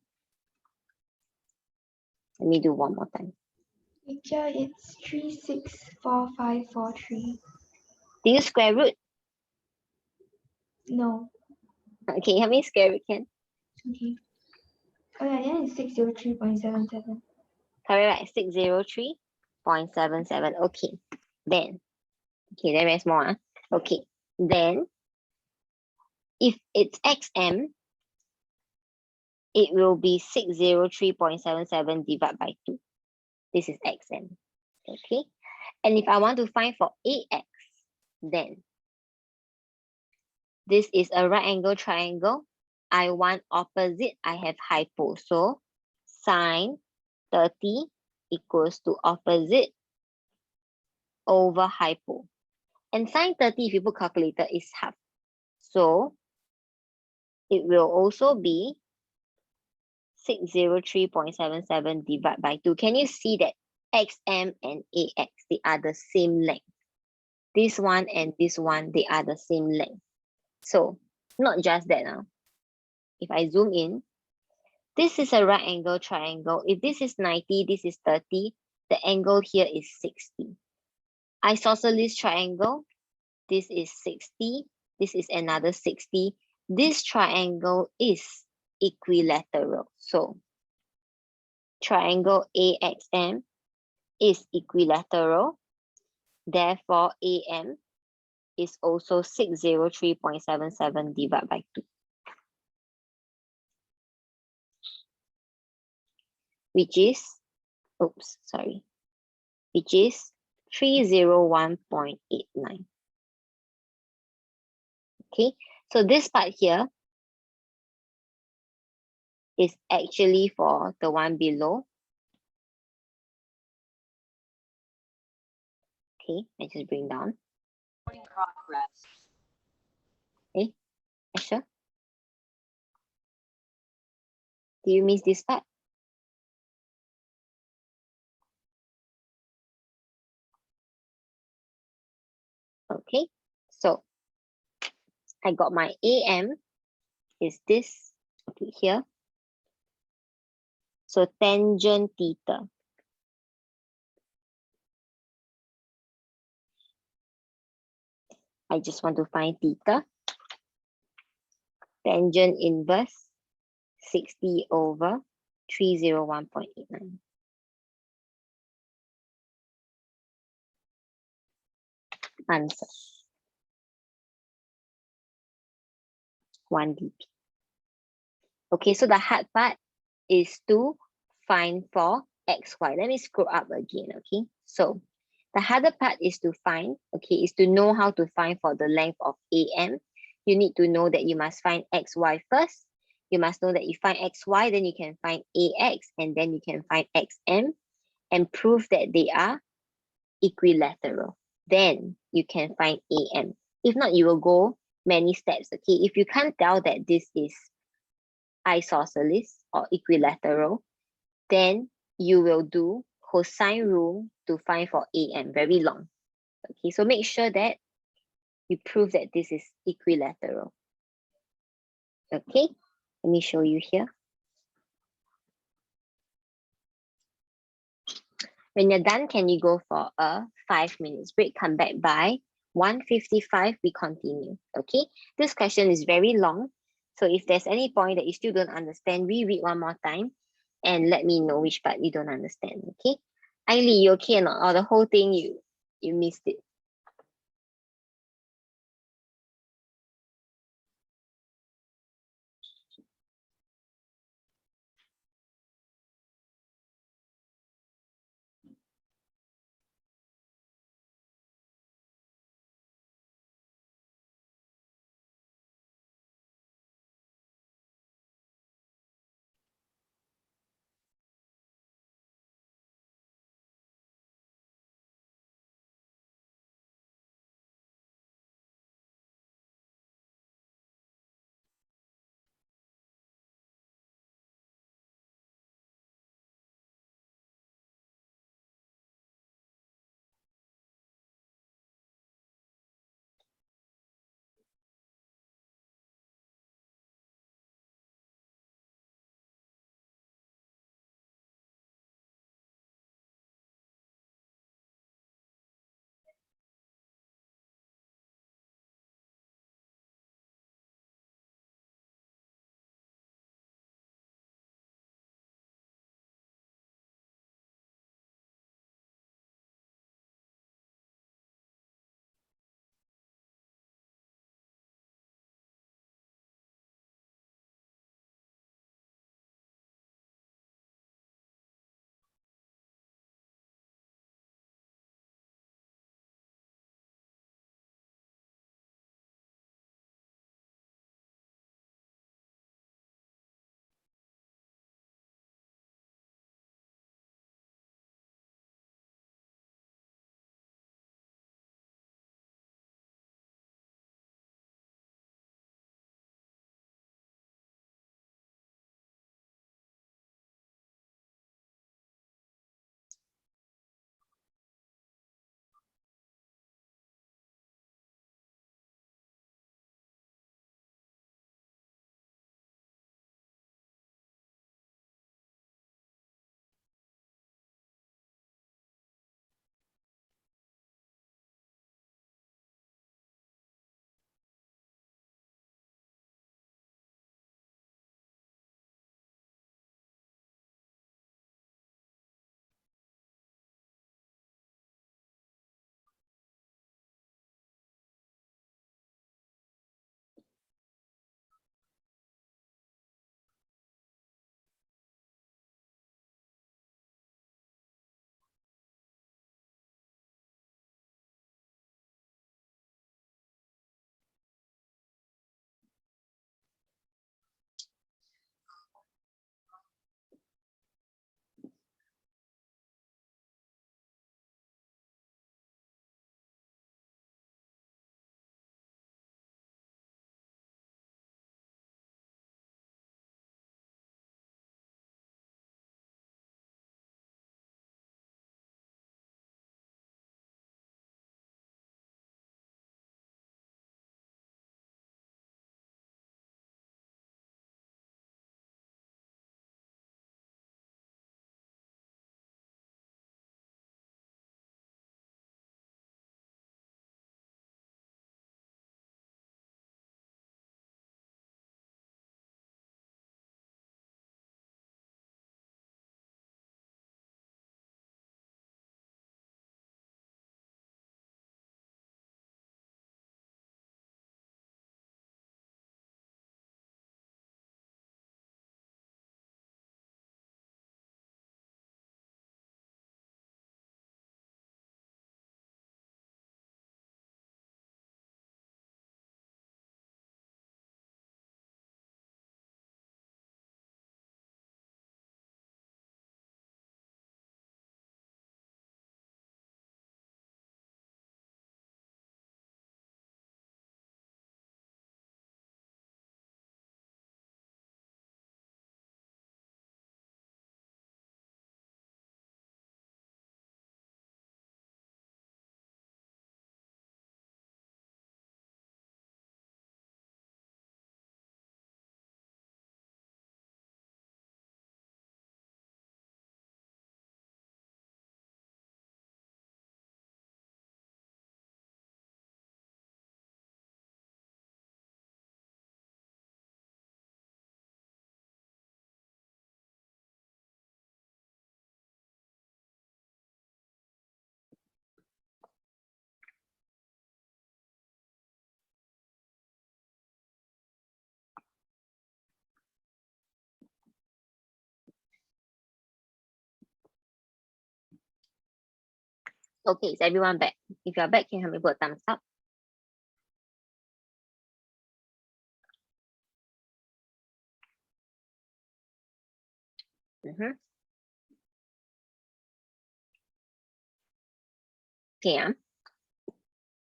A: let me do one more time.
F: Teacher, it's 364543.
A: Do you square root?
F: No.
A: Okay, help me square root, Ken.
F: Okay. Oh yeah, then it's 603.77.
A: Correct, right? 603.77. Okay, then. Okay, then very small. Okay, then if it's XM, it will be 603.77 divided by 2. This is XM. Okay, and if I want to find for AX, then this is a right angle triangle. I want opposite, I have hypo. So sine 30 equals to opposite over hypo. And sine 30, if you put calculator, is half. So it will also be 603.77 divided by 2. Can you see that XM and AX, they are the same length? This one and this one, they are the same length. So not just that now. If I zoom in, this is a right angle triangle. If this is 90, this is 30, the angle here is 60. Isosceles triangle, this is 60, this is another 60. This triangle is equilateral. So triangle AXM is equilateral. Therefore, AM is also 603.77 divided by 2. Which is, which is 301.89. Okay, so this part here is actually for the one below. Okay, I just bring down. Okay, Asha, do you miss this part? Okay, so I got my AM is this here. So tangent theta. I just want to find theta. Tangent inverse 60 over 301.89. Answer 1 dp. Okay, so the hard part is to find for xy. Let me scroll up again, okay? So the harder part is to find, okay, is to know how to find for the length of AM. You need to know that you must find xy first. You must know that you find xy, then you can find ax, and then you can find xm, and prove that they are equilateral. Then you can find am. If not, you will go many steps, okay? If you can't tell that this is isosceles or equilateral, then you will do cosine rule to find for am, very long. Okay, so make sure that you prove that this is equilateral. Okay, let me show you here. When you're done, can you go for a 5 minutes break? Come back by 1:55, we continue. Okay, this question is very long. So if there's any point that you still don't understand, reread one more time and let me know which part you don't understand. Okay, Ailey, you okay or not? Or the whole thing you missed it? Okay, is everyone back? If you're back, can you help me put a thumbs up? Mm-hmm. Okay,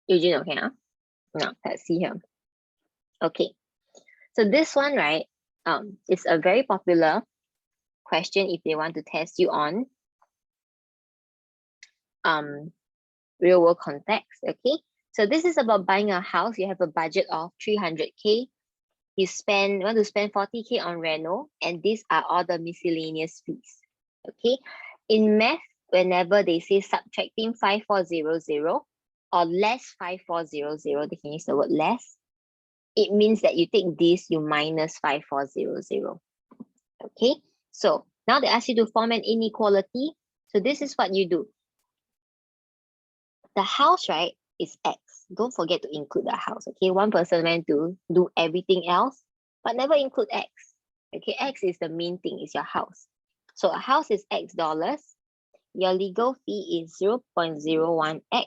A: Eugene, okay, now let's see here. Okay, so this one, right, is a very popular question if they want to test you on real world context. Okay, so this is about buying a house. You have a budget of 300K. You want to spend 40K on reno, and these are all the miscellaneous fees. Okay, in math, whenever they say subtracting 5400 or less 5400, they can use the word less. It means that you take this, you minus 5400. Okay, so now they ask you to form an inequality. So this is what you do. The house, right, is X. Don't forget to include the house. Okay, one person went to do everything else, but never include X. Okay, X is the main thing, is your house. So a house is X dollars. Your legal fee is 0.01X.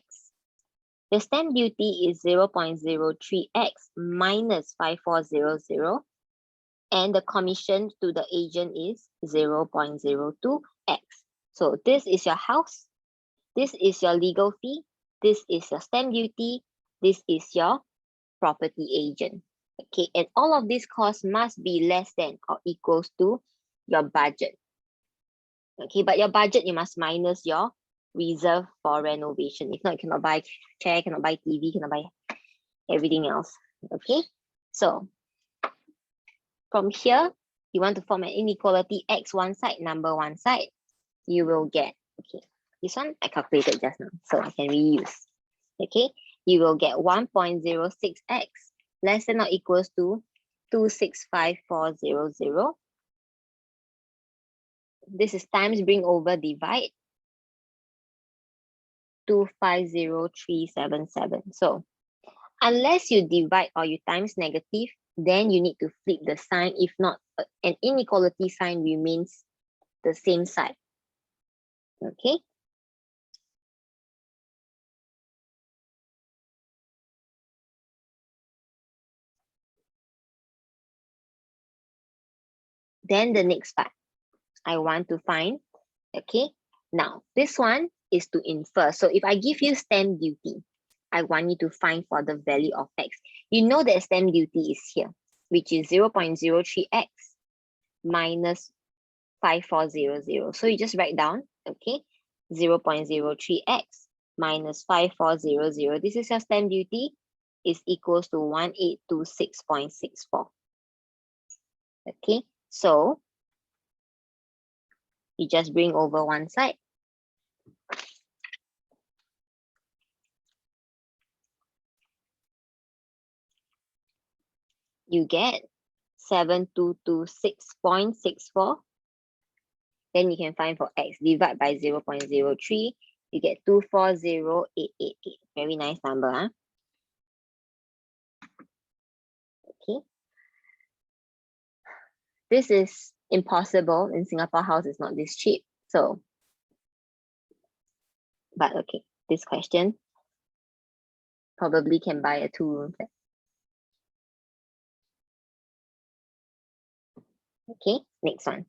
A: The stamp duty is 0.03X minus 5400. And the commission to the agent is 0.02X. So this is your house. This is your legal fee. This is your stamp duty. This is your property agent. Okay, and all of these costs must be less than or equals to your budget. Okay, but your budget, you must minus your reserve for renovation. If not, you cannot buy chair, cannot buy TV, cannot buy everything else. Okay, so from here, you want to form an inequality X one side, number one side, you will get, okay, this one I calculated just now, so I can reuse. Okay, you will get 1.06X less than or equals to 265400. This is times bring over divide 250377. So unless you divide or you times negative, then you need to flip the sign. If not, an inequality sign remains the same side. Okay. Then the next part, I want to find, okay, now this one is to infer. So if I give you stamp duty, I want you to find for the value of X. You know that stamp duty is here, which is 0.03X minus 5400. So you just write down, okay, 0.03X minus 5400. This is your stamp duty, is equals to 1826.64. Okay, so you just bring over one side. You get 7226.64. Then you can find for X, divide by 0.03, you get 240888. Very nice number, huh? Okay. This is impossible. In Singapore, house is not this cheap. So, but okay, this question probably can buy a 2-room flat. Okay, next one.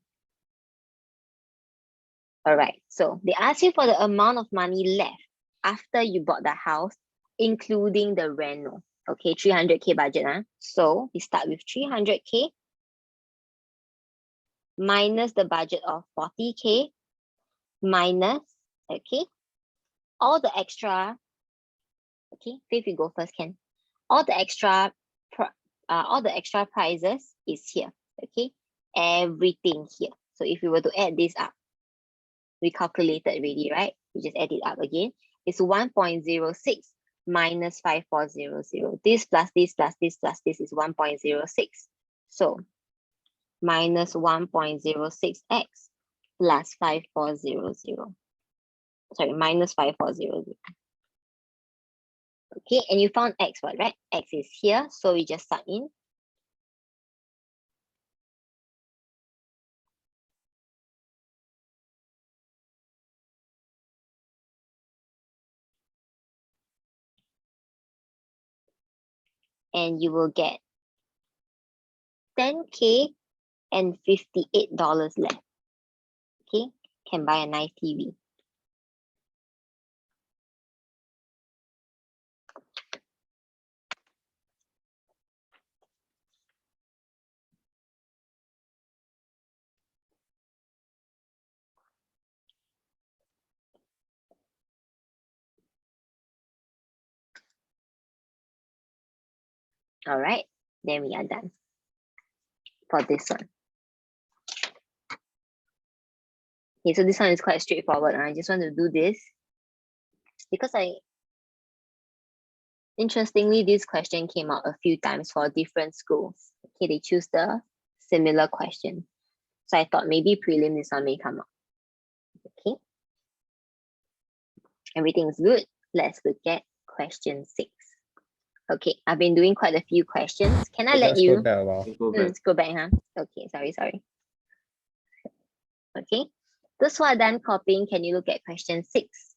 A: All right, so they ask you for the amount of money left after you bought the house, including the reno. Okay, 300K budget. Huh? So we start with 300K minus the budget of 40K minus, okay, all the extra, okay, Faith, you go first, Ken. All the extra prices is here, okay, everything here. So if we were to add this up, we calculated already, right? We just add it up again. It's 1.06 minus 5400. This plus this plus this plus this is 1.06. So minus 1.06x plus 5400. Sorry, minus 5400. Okay, and you found X, what, right? X is here, so we just sub in. and you will get 10K and $58 left. Okay, can buy a nice TV. All right, then we are done for this one. Okay, so this one is quite straightforward. I just want to do this because interestingly, this question came out a few times for different schools. Okay, they choose the similar question. So I thought maybe prelim this one may come up. Okay, everything's good. Let's look at question 6. Okay, I've been doing quite a few questions. Can I
C: So
A: let
C: just go
A: you
C: back a while.
D: Go back.
A: go back, huh? Okay, sorry. Okay, those who are done copying, can you look at question 6?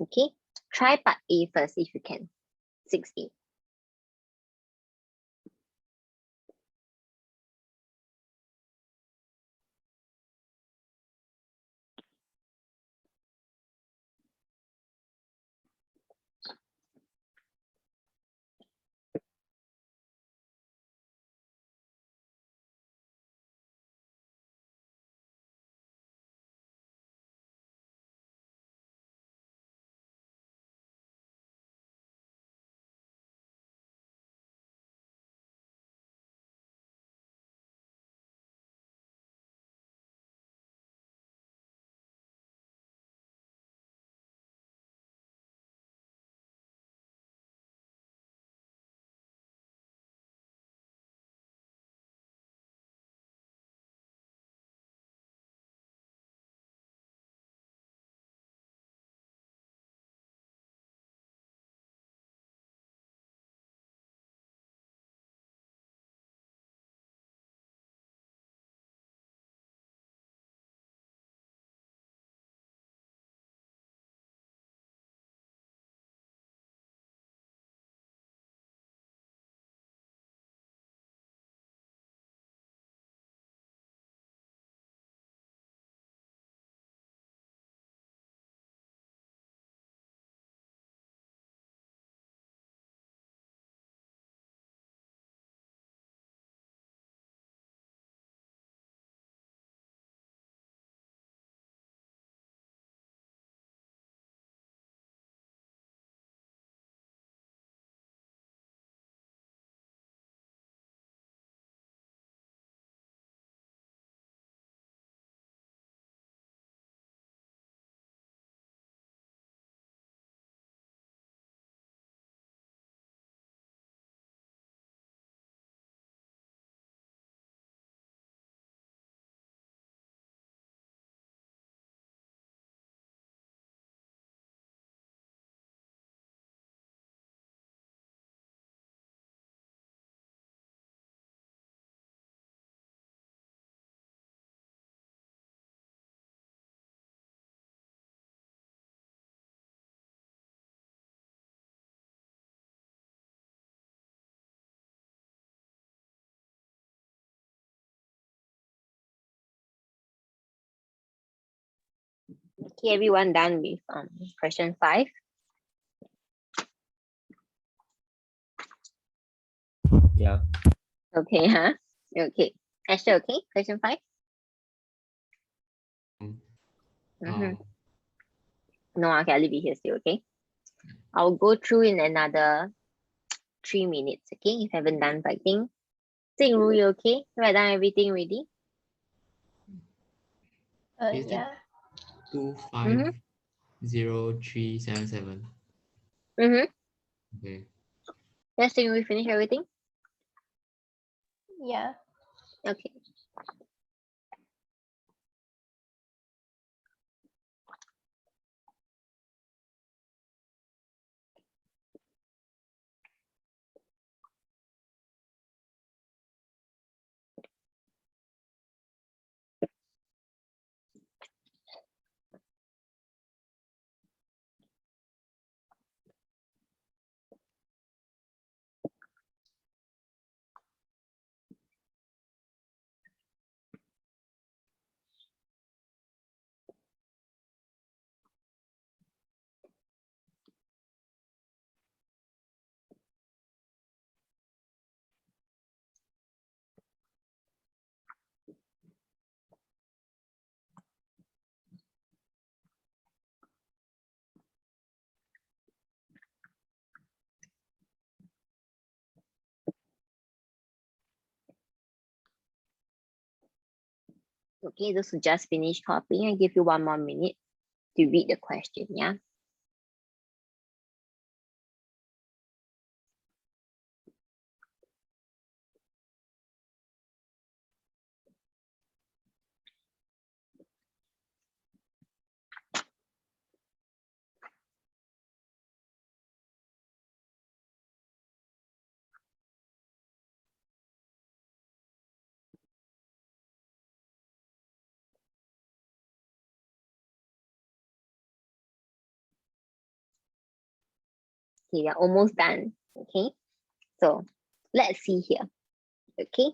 A: Okay, try part A first if you can. 6A. Okay, everyone done with question 5?
C: Yeah.
A: Okay, huh? Okay. Esther, okay? Question 5?
B: Oh,
A: No, okay, I'll leave it here still, okay? I'll go through in another 3 minutes, okay? If you haven't done writing. Jingru, you okay? Write down everything ready?
B: is
F: Yeah.
B: that 250377?
A: Mm-hmm.
B: Okay.
A: Yes, Jingru, finish everything?
F: Yeah.
A: Okay. Okay, those who just finished copying, I give you 1 more minute to read the question, yeah? Okay, we are almost done, okay? So let's see here, okay?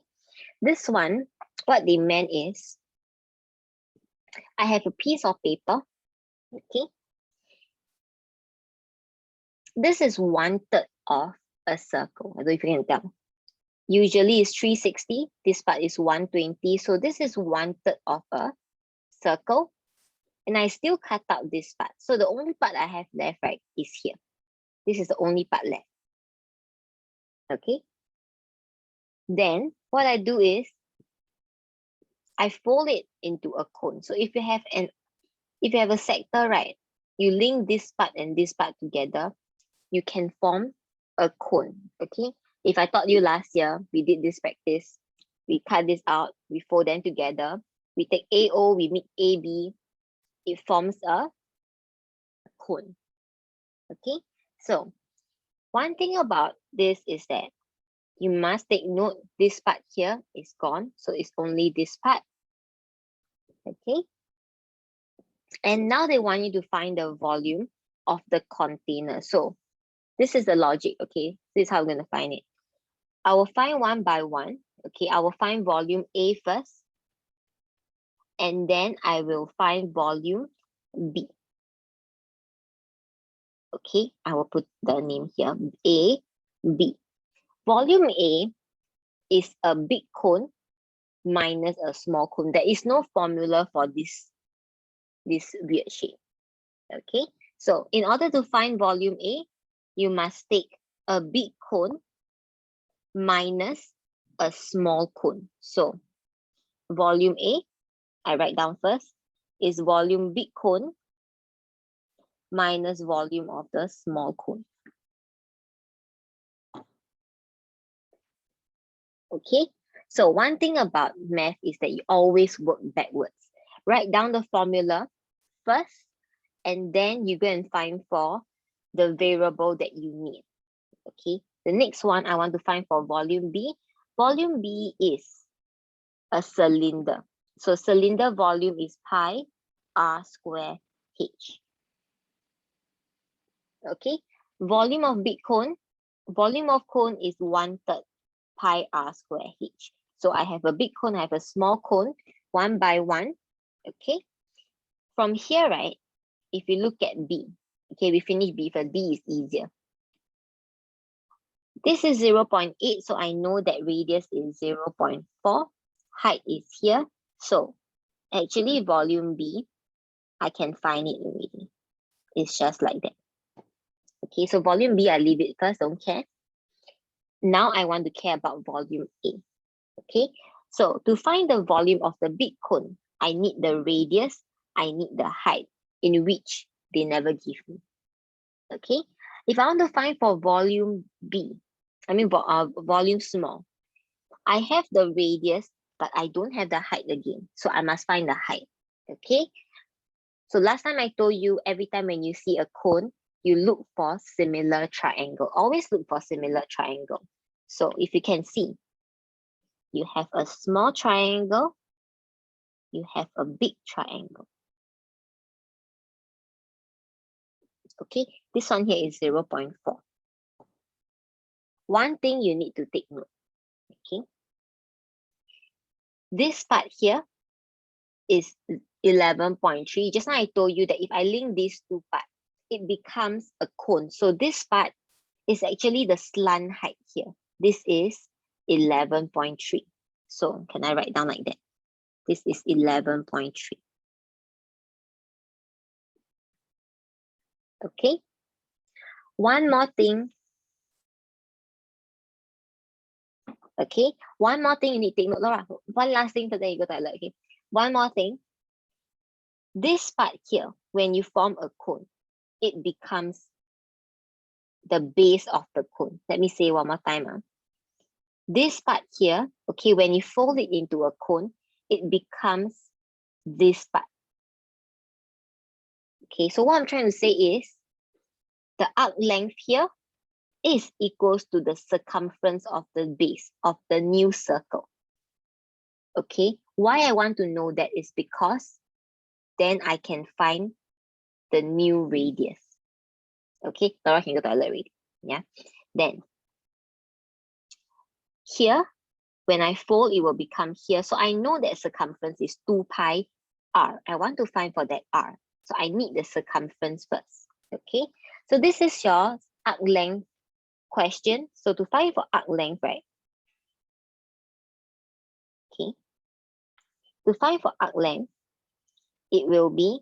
A: This one, what they meant is, I have a piece of paper, okay? This is 1/3 of a circle. I don't know if you can tell. Usually it's 360. This part is 120. So this is 1/3 of a circle. And I still cut out this part. So the only part I have left, right, is here. This is the only part left. Okay. Then what I do is I fold it into a cone. So if you have a sector, right, you link this part and this part together, you can form a cone. Okay. If I taught you last year, we did this practice. We cut this out, we fold them together. We take AO, we meet AB. It forms a cone. Okay. So one thing about this is that you must take note, this part here is gone. So it's only this part. Okay. And now they want you to find the volume of the container. So this is the logic, okay? This is how we're going to find it. I will find one by one. Okay, I will find volume A first. And then I will find volume B. Okay, I will put the name here, A, B. Volume A is a big cone minus a small cone. There is no formula for this weird shape. Okay, so in order to find volume A, you must take a big cone minus a small cone. So volume A, I write down first, is volume big cone minus volume of the small cone. Okay, so one thing about math is that you always work backwards. Write down the formula first, and then you go and find for the variable that you need. Okay, the next one I want to find for volume B. Volume B is a cylinder. So cylinder volume is pi r square h. Okay, volume of big cone, volume of cone is 1/3 pi r square h. So I have a big cone, I have a small cone, one by one. Okay, from here, right, if you look at B, okay, we finish B first. B is easier. This is 0.8, so I know that radius is 0.4. Height is here. So actually volume B, I can find it already. It's just like that. Okay, so volume B, I leave it first, don't care. Now I want to care about volume A. Okay, so to find the volume of the big cone, I need the radius, I need the height, in which they never give me. Okay, if I want to find for volume B, volume small, I have the radius, but I don't have the height again. So I must find the height. Okay, so last time I told you, every time when you see a cone, you look for similar triangle. Always look for similar triangle. So if you can see, you have a small triangle, you have a big triangle. Okay, this one here is 0.4. One thing you need to take note, okay? This part here is 11.3. Just now I told you that if I link these two parts, it becomes a cone. So this part is actually the slant height here. This is 11.3. So can I write down like that? This is 11.3. Okay. One more thing. Okay. One more thing you need to take note, Laura. One last thing, so then you go to toilet. Okay. one more thing. This part here, when you form a cone, it becomes the base of the cone. Let me say one more time. This part here, okay, when you fold it into a cone, it becomes this part. Okay, so what I'm trying to say is the arc length here is equals to the circumference of the base of the new circle. Okay, why I want to know that is because then I can find the new radius. Okay, Laura can go to toilet already. Yeah, then here, when I fold, it will become here. So I know that circumference is 2 pi r. I want to find for that r. So I need the circumference first. Okay, so this is your arc length question. So to find for arc length, right? Okay, to find for arc length, it will be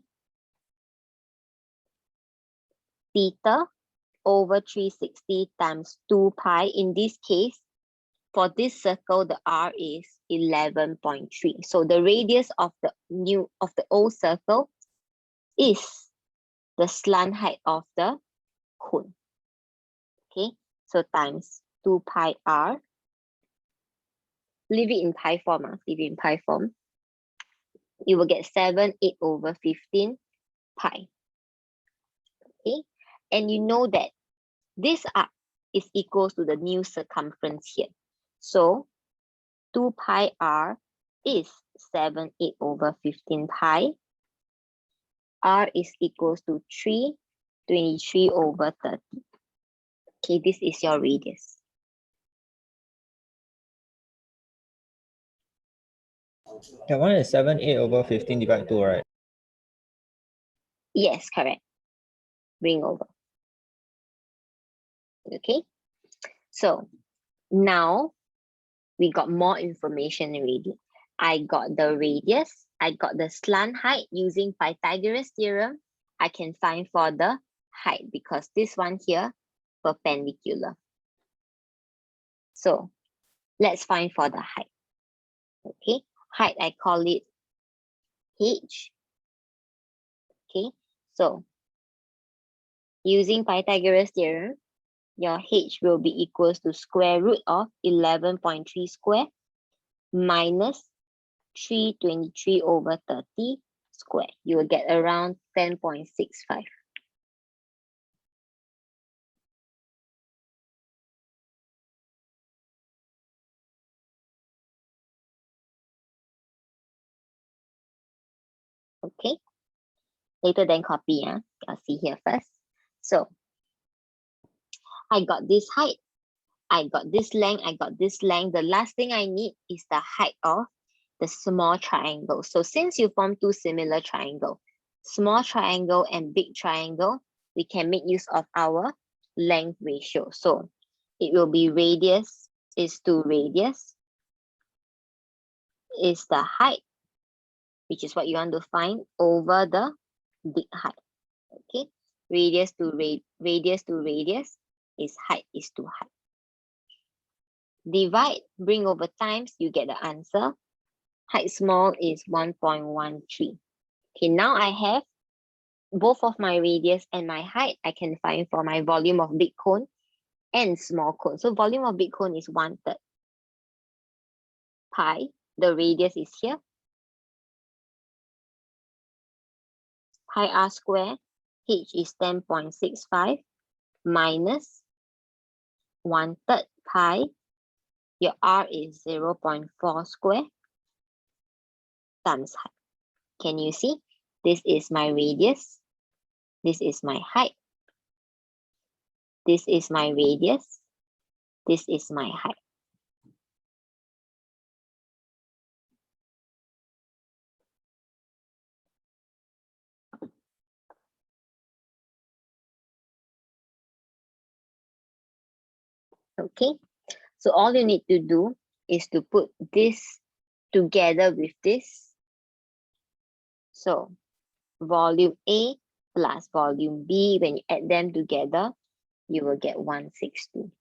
A: theta over 360 times 2 pi. In this case, for this circle, the r is 11.3. So the radius of the old circle is the slant height of the cone. Okay, so times 2 pi r. Leave it in pi form. Leave it in pi form. You will get 7/8 over 15 pi. Okay, and you know that this arc is equal to the new circumference here. So 2 pi r is 7/8 over 15 pi. R is equals to 323 over 30. Okay, this is your radius.
C: That one is 7/8 over 15 divided 2, right?
A: Yes, correct. Bring over. Okay, so now we got more information already. I got the radius, I got the slant height. Using Pythagoras theorem, I can find for the height because this one here, perpendicular. So let's find for the height. Okay, height, I call it h. Okay, so using Pythagoras theorem, your h will be equals to square root of 11.3 square minus 323 over 30 square. You will get around 10.65. Okay, later then copy. I'll see here first. So I got this height, I got this length, I got this length. The last thing I need is the height of the small triangle. So since you form two similar triangles, small triangle and big triangle, we can make use of our length ratio. So it will be radius is to radius is the height, which is what you want to find, over the big height. Okay, radius to radius is height is to height. Divide, bring over times, you get the answer. Height small is 1.13. Okay, now I have both of my radius and my height. I can find for my volume of big cone and small cone. So volume of big cone is 1/3 pi. The radius is here. Pi r square, h is 10.65 minus 1/3 pi. Your r is 0.4 square times height. Can you see? This is my radius. This is my height. This is my radius. This is my height. Okay, so all you need to do is to put this together with this. So volume A plus volume B, when you add them together, you will get 162.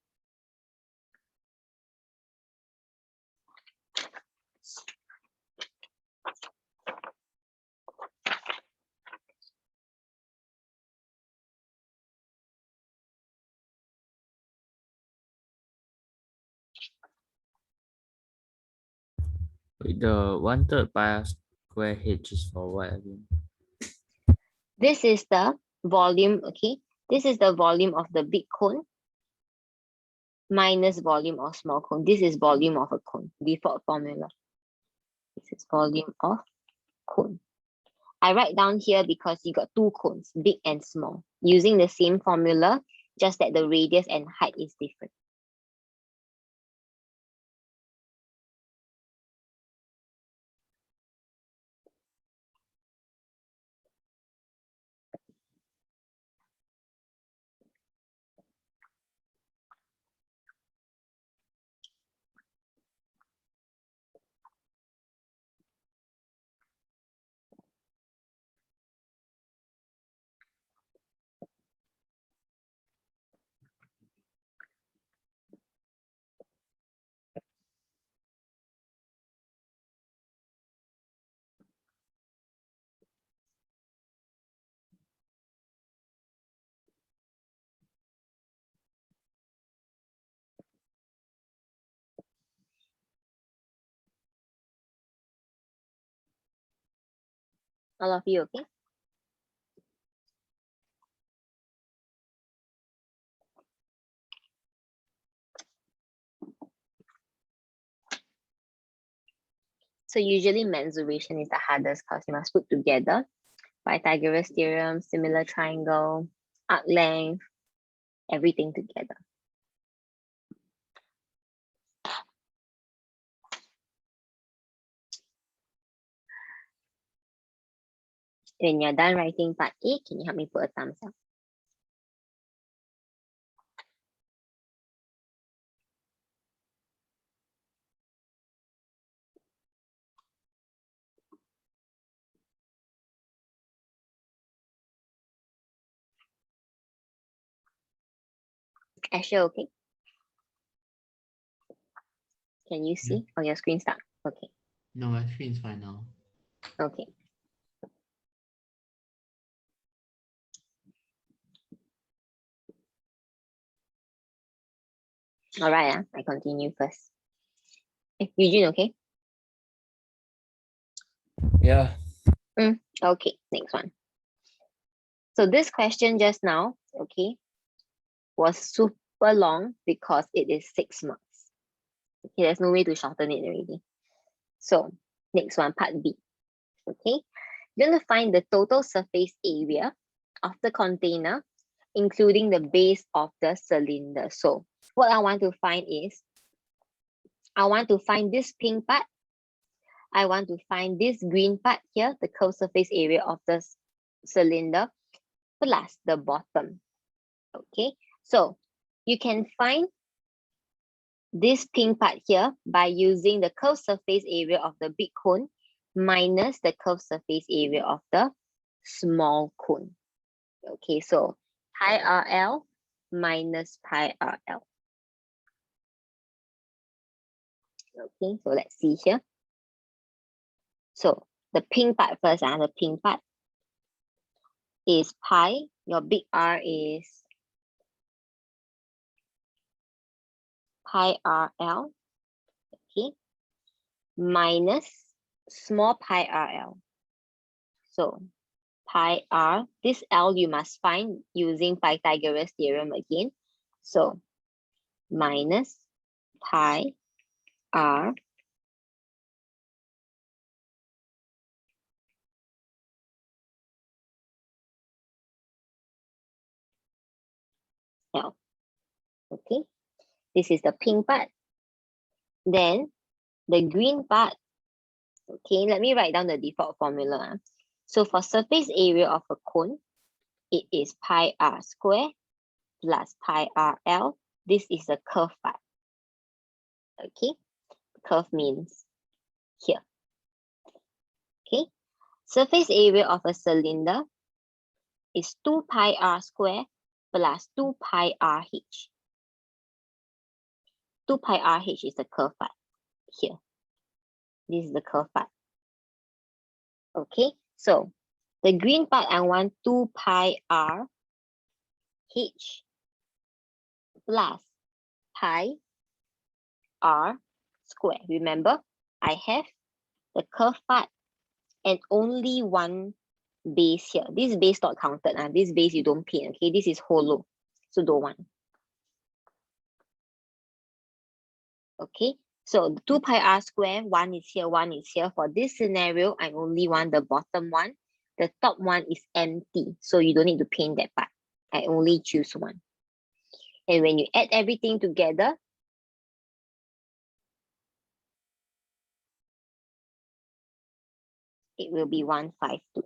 D: Wait, the 1/3 pi r square h is for what again?
A: This is the volume, okay? This is the volume of the big cone minus volume of small cone. This is volume of a cone, default formula. This is volume of cone. I write down here because you got two cones, big and small, using the same formula, just that the radius and height is different. All of you, okay? So usually mensuration is the hardest because you must put together Pythagoras theorem, similar triangle, arc length, everything together. When you're done writing part A, can you help me put a thumbs up? Asher, okay? Can you see? Oh, your screen stuck. Okay,
B: No, my screen's fine now.
A: okay. All right, I continue first. Eugene, okay?
C: Yeah.
A: Okay, next one. So this question just now, okay, was super long because it is 6 marks. Okay, there's no way to shorten it already. So next one, part B. Okay, you're going to find the total surface area of the container, including the base of the cylinder. So what I want to find is, I want to find this pink part. I want to find this green part here, the curved surface area of the cylinder, plus the bottom. Okay, so you can find this pink part here by using the curved surface area of the big cone minus the curved surface area of the small cone. Okay, so pi RL minus pi RL. Okay, so let's see here. So the pink part first, the pink part is pi, your big R is pi RL, okay, minus small pi RL. So pi R, this L you must find using Pythagoras theorem again. So minus pi R L. Okay, this is the pink part. Then the green part, okay, let me write down the default formula. So for surface area of a cone, it is pi R square plus pi RL. This is the curve part. Okay, curve means here. Okay, surface area of a cylinder is 2 pi R square plus 2 pi RH. 2 pi RH is the curve part here. This is the curve part. Okay, so the green part, I want 2 pi R H plus pi R square. Remember, I have the curved part, and only one base here. This base not counted. This base you don't paint, okay? This is hollow, so don't want. Okay, so 2 pi r square, one is here, one is here. For this scenario, I only want the bottom one. The top one is empty, so you don't need to paint that part. I only choose one. And when you add everything together, it will be 152.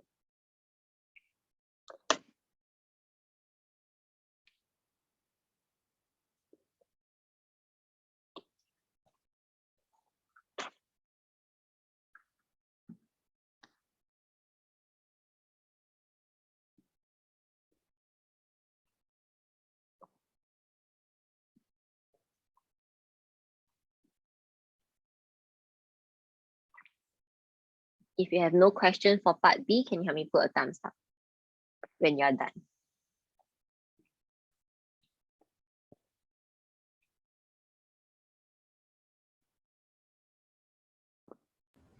A: If you have no question for part B, can you help me put a thumbs up when you're done?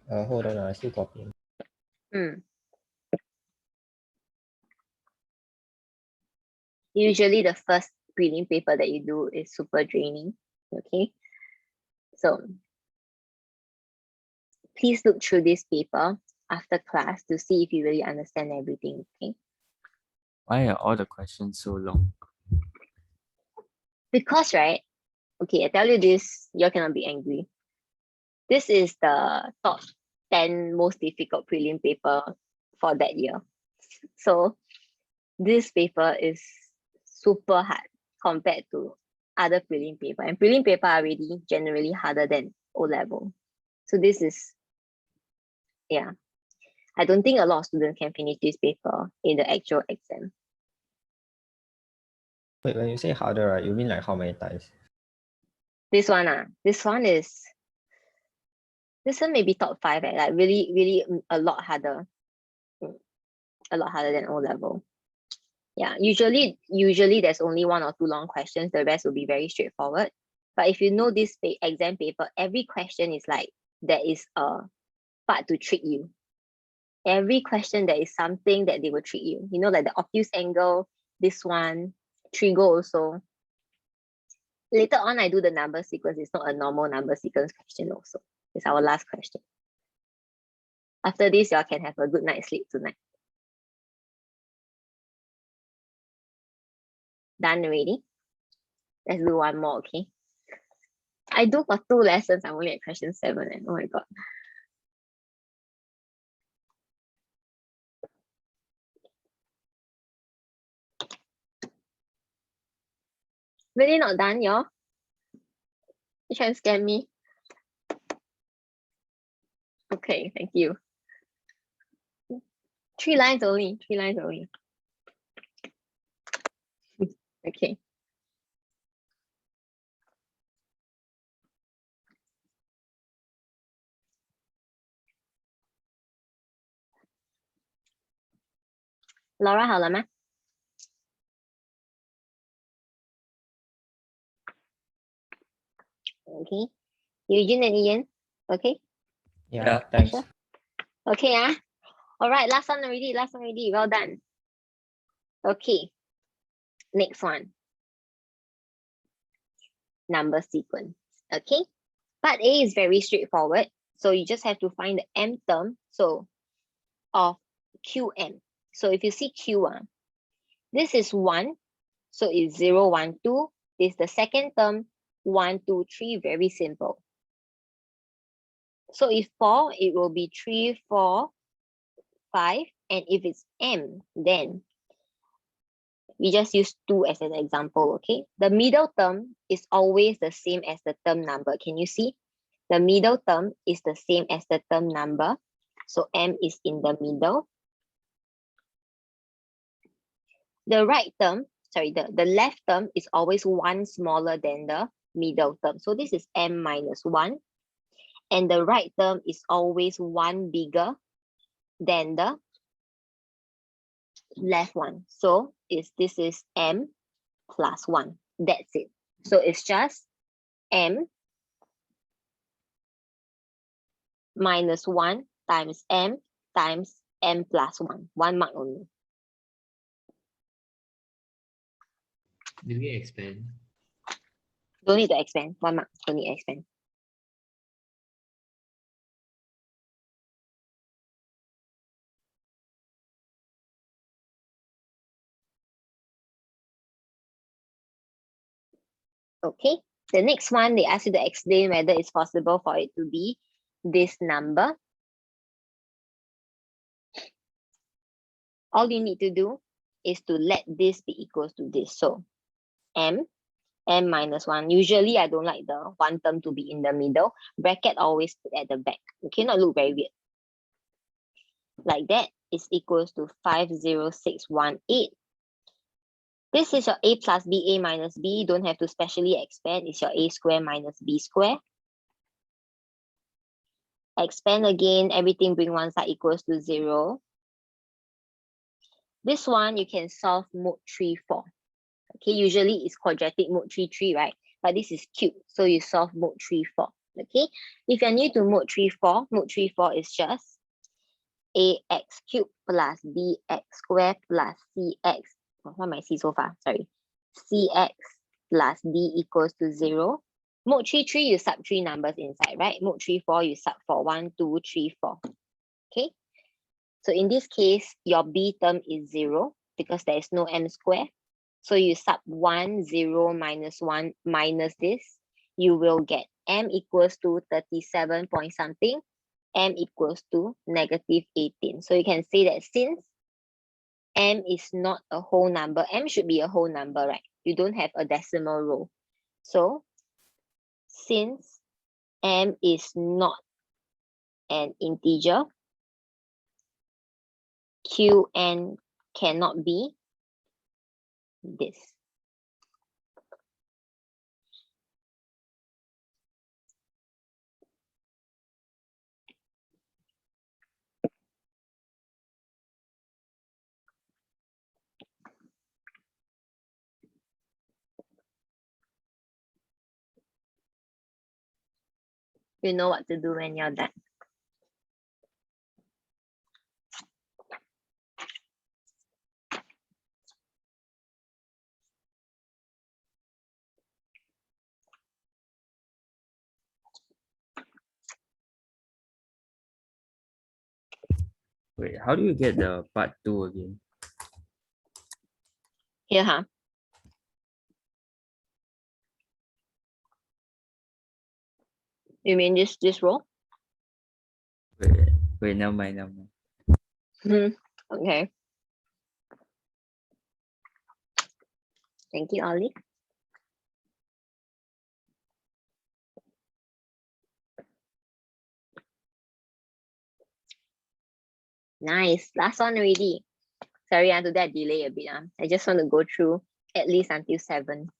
C: Hold on, I still copying.
A: Usually the first prelim paper that you do is super draining, okay? So please look through this paper after class to see if you really understand everything, okay?
D: Why are all the questions so long?
A: Because, right, okay, I tell you this, you cannot be angry. This is the top 10 most difficult prelim paper for that year. So this paper is super hard compared to other prelim paper. And prelim paper are already generally harder than O-level. So this is, yeah. I don't think a lot of students can finish this paper in the actual exam.
C: Wait, when you say harder, right, you mean like how many times?
A: This one may be top 5, like really a lot harder. A lot harder than O-level. Yeah, usually there's only 1 or 2 long questions. The rest will be very straightforward. But if you know this exam paper, every question is like, there is a part to trick you. Every question, there is something that they will trick you. You know, like the obtuse angle, this one, trigo also. Later on, I do the number sequence. It's not a normal number sequence question also. It's our last question. After this, y'all can have a good night's sleep tonight. Done already? Let's do one more, okay? I do for 2 lessons. I'm only at question 7. And oh my God. Really not done, y'all? You trying to scam me? Okay, thank you. 3 lines only. 3 lines only. Okay. Laura 好了吗？ Okay. Eugene and Ian? Okay.
C: Yeah, thanks.
A: Sure. Okay, all right, last one already. Well done. Okay. Next one. Number sequence. Okay. Part A is very straightforward. So you just have to find the m term, so of qm. So if you see q, this is 1, so it's 0, 1, 2. This is the second term, 1, 2, 3, very simple. So if 4, it will be 3, 4, 5. And if it's m, then we just use 2 as an example, okay? The middle term is always the same as the term number. Can you see? The middle term is the same as the term number. So m is in the middle. The right term, sorry, the left term is always 1 smaller than the middle term. So this is m minus 1. And the right term is always 1 bigger than the left one. So this is m plus 1. That's it. So it's just m minus 1 times m plus 1. 1 mark only.
B: Do we expand?
A: Don't need to expand. 1 mark. Don't need to expand. Okay. The next one, they ask you to explain whether it's possible for it to be this number. All you need to do is to let this be equals to this. So m minus 1. Usually, I don't like the one term to be in the middle. Bracket always put at the back. Okay, not look very weird. Like that is equals to 50618. This is your a plus b, a minus b. Don't have to specially expand. It's your a square minus b square. Expand again, everything bring one side equals to 0. This one you can solve mode 3, 4. Okay, usually it's quadratic mode 3, 3, right? But this is cube, so you solve mode 3, 4. Okay, if you're new to mode 3, 4, mode 3, 4 is just ax cubed plus bx squared plus cx. What am I see so far? Sorry. Cx plus d equals to 0. Mode 3, 3, you sub 3 numbers inside, right? Mode 3, 4, you sub for 1, 2, 3, 4. Okay. So in this case, your b term is 0 because there is no m square. So you sub 1, 0, minus 1 minus this. You will get m equals to 37 point something. M equals to negative 18. So you can say that since m is not a whole number, m should be a whole number, right? You don't have a decimal row. So since m is not an integer, Qn cannot be this. You know what to do when you're done.
D: Wait, how do you get the part 2 again?
A: Here, huh? You mean this row?
D: Wait, never mind, never mind.
A: Okay. Thank you, Ollie. Nice. Last one already. Sorry, I do that delay a bit. I just want to go through at least until 7.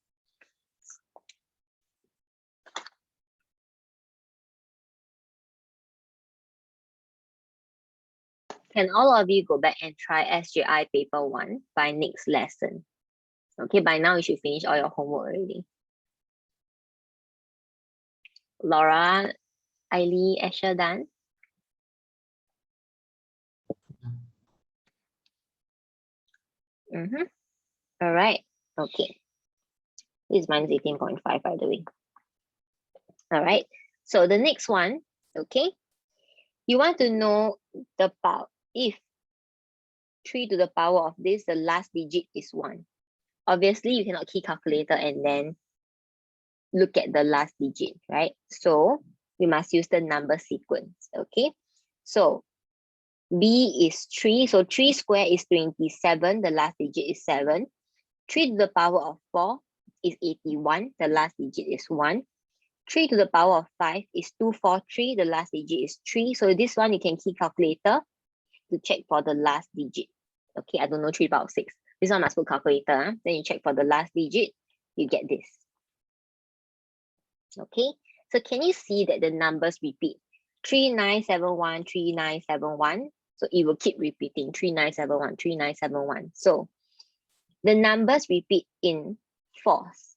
A: Can all of you go back and try SGI paper 1 by next lesson? Okay, by now you should finish all your homework already. Laura, Ailey, Asher done? All right. Okay. This is minus 18.5, by the way. All right. So the next one, okay. You want to know the power. If 3 to the power of this, the last digit is 1. Obviously, you cannot key calculator and then look at the last digit, right? So we must use the number sequence, okay? So B is 3. So 3 square is 27. The last digit is 7. 3 to the power of 4 is 81. The last digit is 1. 3 to the power of 5 is 243. The last digit is 3. So this one you can key calculator to check for the last digit. Okay, I don't know 3 to the power of 6. This one must put calculator. Then you check for the last digit, you get this. Okay, so can you see that the numbers repeat? 3971, 3971. So it will keep repeating 3971, 3971. So the numbers repeat in 4s.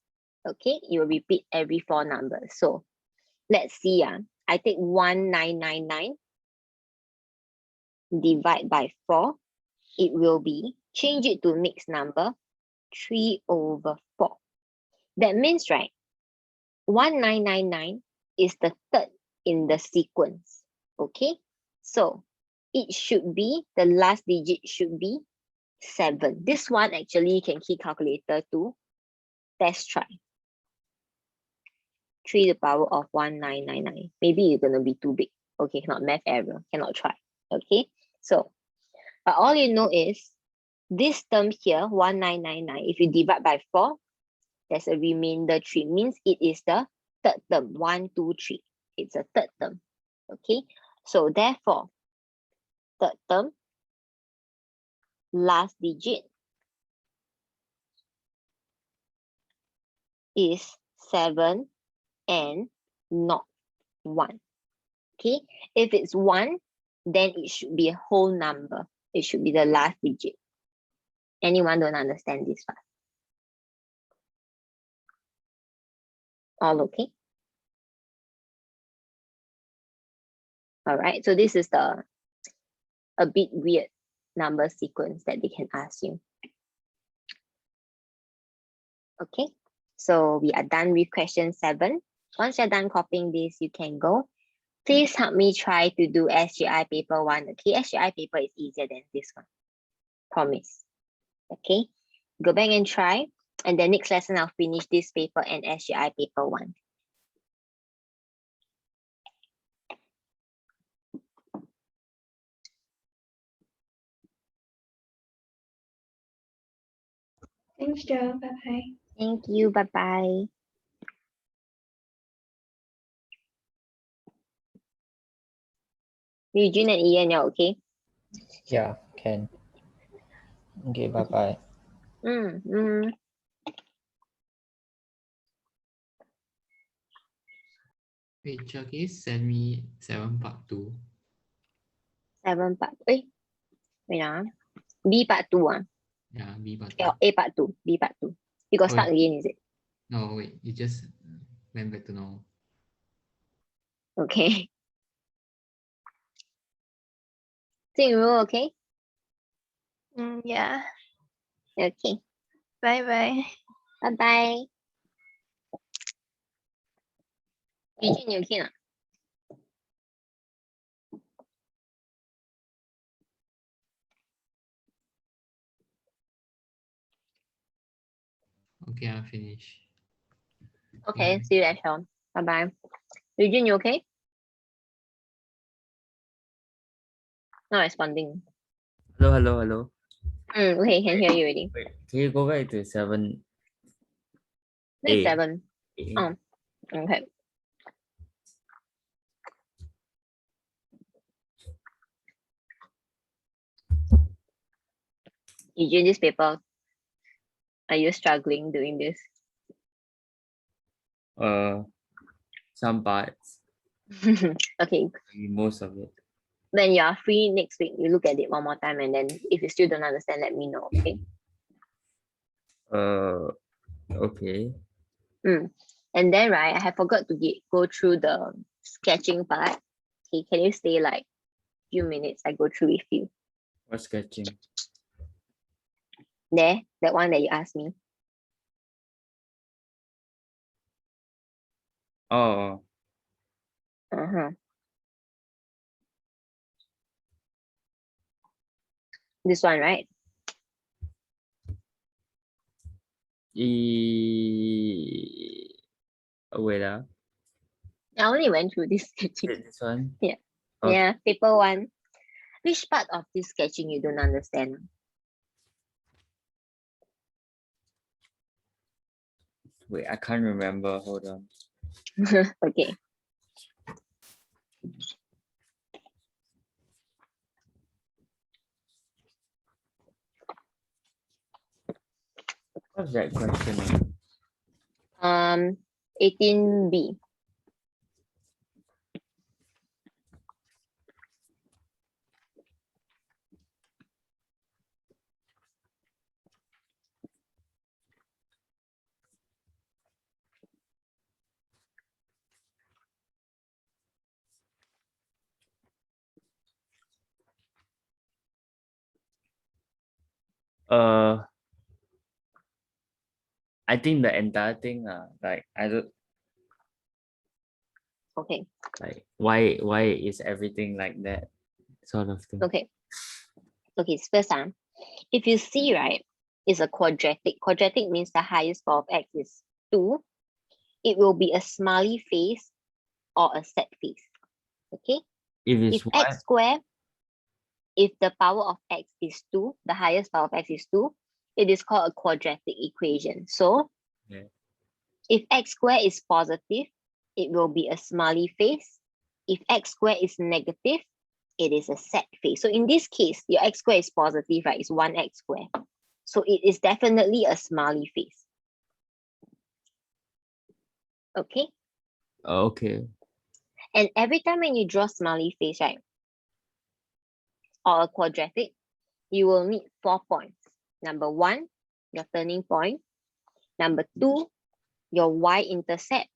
A: Okay, it will repeat every 4 numbers. So let's see. I take 1999 divide by 4, it will be, change it to mixed number, 3/4. That means, right, 1999 is the third in the sequence, okay? So it should be, the last digit should be 7. This one actually you can key calculator to test try. 3 to the power of 1999. Maybe it's gonna be too big. Okay, not math error, cannot try. Okay, so but all you know is this term here, 1999, if you divide by 4, there's a remainder 3, means it is the third term, 1, 2, 3. It's a third term. Okay, so therefore, third term, last digit is 7 and not 1. Okay, if it's 1, then it should be a whole number. It should be the last digit. Anyone don't understand this part? All okay? All right, so this is the a bit weird number sequence that they can ask you. Okay, so we are done with question 7. Once you're done copying this, you can go. Please help me try to do SGI paper 1. Okay, SGI paper is easier than this one. Promise. Okay, go back and try. And the next lesson, I'll finish this paper and SGI paper 1.
F: Thanks, Joe. Bye bye.
A: Thank you. Bye-bye. Eugene and Ian, you're okay?
C: Yeah, can. Okay, bye bye.
B: Wait, Chuck, can you send me 7 part 2?
A: 7 part. Wait, B part 2.
B: Yeah, B part 2.
A: A part 2. B part 2. You got
B: Oh,
A: stuck again, is it?
B: No, wait, you just went back to normal.
A: Okay. Jingru, okay?
E: Yeah.
A: Okay.
E: Bye bye.
A: Bye-bye. Eugene, you okay?
B: Okay, I'm finished.
A: Okay,
B: Yeah.
A: see you at home. Bye-bye. Eugene, you okay? Not responding.
D: Hello.
A: Okay, can hear you already.
D: Wait, can you go back to 7?
A: Next
D: A.
A: 7.
D: A?
A: Oh, okay. Eugene, this paper, are you struggling doing this?
D: Some parts,
A: Okay,
D: maybe most of it.
A: when you are free next week, you look at it one more time, and then if you still don't understand, let me know, okay?
D: Okay.
A: And then, right, I have forgot to go through the sketching part. Okay, can you stay like few minutes? I go through with you.
D: What sketching?
A: There, that one that you asked me.
D: Oh,
A: This one, right?
D: wait,
A: I only went through this sketching.
D: this one?
A: Yeah.
D: Okay.
A: Yeah, paper 1. Which part of this sketching you don't understand?
D: Wait, I can't remember. Hold on.
A: Okay.
D: What's that question?
A: 18B.
D: Uh, I think the entire thing, like I don't
A: Okay,
D: like why is everything like that sort of thing.
A: okay, okay. First, if you see, right, is a quadratic. Quadratic means the highest power of x is 2. It will be a smiley face or a sad face. Okay,
D: If it's
A: if x square, if the power of x is 2, the highest power of x is 2, it is called a quadratic equation. So
D: Yeah.
A: if x square is positive, it will be a smiley face. If x square is negative, it is a sad face. So in this case, your x square is positive, right? It's 1x square. So it is definitely a smiley face. Okay?
D: Okay.
A: And every time when you draw smiley face, right, or a quadratic, you will need 4 points. Number 1, your turning point. Number 2, your y-intercept.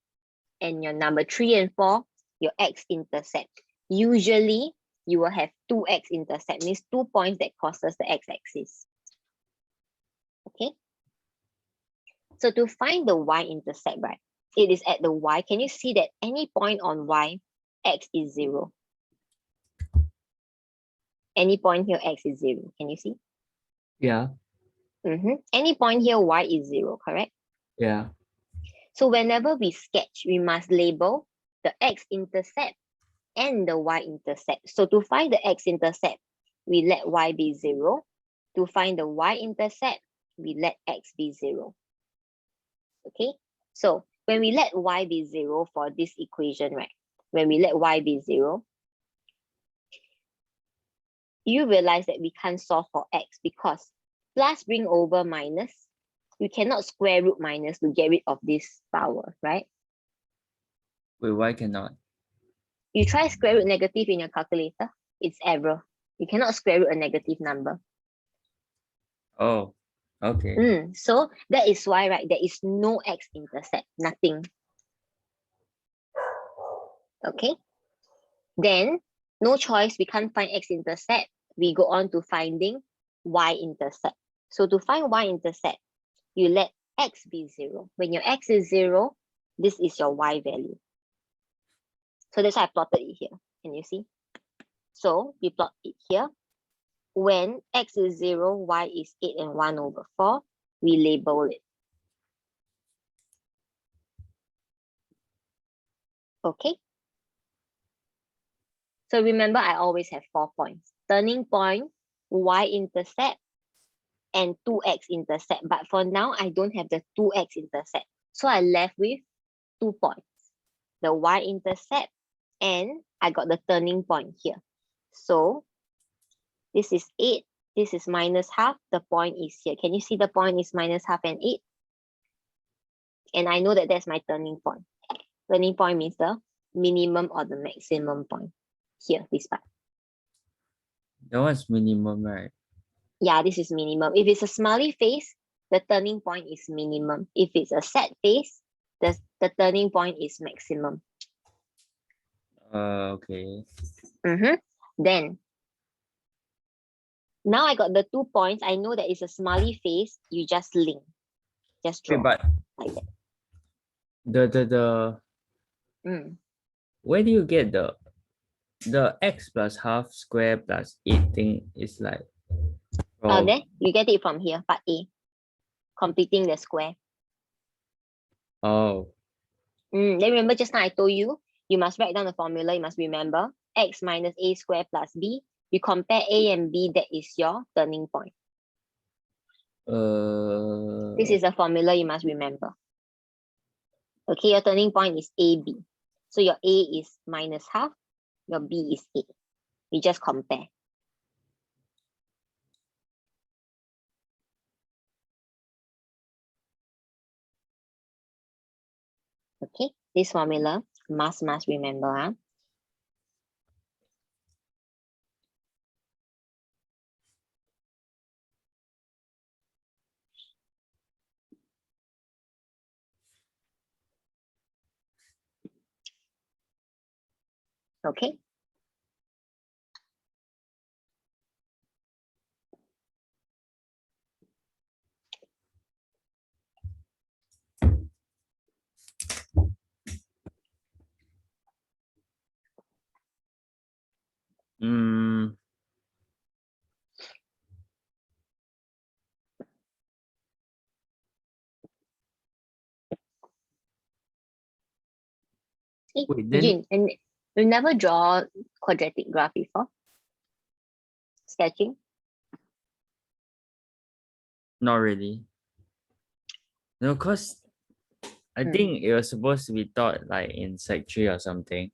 A: And your number 3 and 4, your x-intercept. Usually, you will have 2 x-intercept, means 2 points that crosses the x-axis. Okay? So to find the y-intercept, right, it is at the y. Can you see that any point on y, x is 0? Any point here, x is 0. Can you see?
D: Yeah.
A: Any point here, y is 0, correct?
D: Yeah.
A: So whenever we sketch, we must label the x-intercept and the y-intercept. So to find the x-intercept, we let y be 0. To find the y-intercept, we let x be 0. Okay? So when we let y be 0 for this equation, right? When we let y be 0, you realize that we can't solve for x because plus bring over minus, you cannot square root minus to get rid of this power, right?
D: Wait, why cannot?
A: You try square root negative in your calculator, it's error. You cannot square root a negative number.
D: Oh, okay.
A: So that is why, right, there is no x-intercept, nothing. Okay, then no choice, we can't find x-intercept. We go on to finding y-intercept. So to find y-intercept, you let x be 0. When your x is 0, this is your y value. So that's why I plotted it here. Can you see? So we plot it here. When x is 0, y is 8 and 1 over 4, we label it. Okay? So remember, I always have 4 points. Turning point, y-intercept, and 2x-intercept. But for now, I don't have the 2x-intercept. So I left with 2 points. The y-intercept, and I got the turning point here. So this is 8. This is minus half. The point is here. Can you see the point is minus half and 8? And I know that that's my turning point. Turning point means the minimum or the maximum point. Here, this part.
D: That one's minimum, right?
A: Yeah, this is minimum. If it's a smiley face, the turning point is minimum. If it's a sad face, the turning point is maximum.
D: Okay.
A: Then, now I got the 2 points. I know that it's a smiley face. You just link. Just draw.
D: Wait, but
A: like that.
D: the
A: Mm.
D: where do you get the x plus half square plus 8 thing is like from
A: There, you get it from here, part A. Completing the square.
D: oh
A: Then remember just now I told you, you must write down the formula. You must remember x minus a squared plus b. You compare a and b, that is your turning point. This is a formula you must remember. Okay, your turning point is AB. So your A is minus half, your B is 8. You just compare. Okay, this formula must remember. Okay.
D: Mm, wait, then
A: Eugene, and you never draw quadratic graph before? Sketching?
D: not really. No, cause I
A: Mm.
D: think it was supposed to be taught like in Sec 3 or something.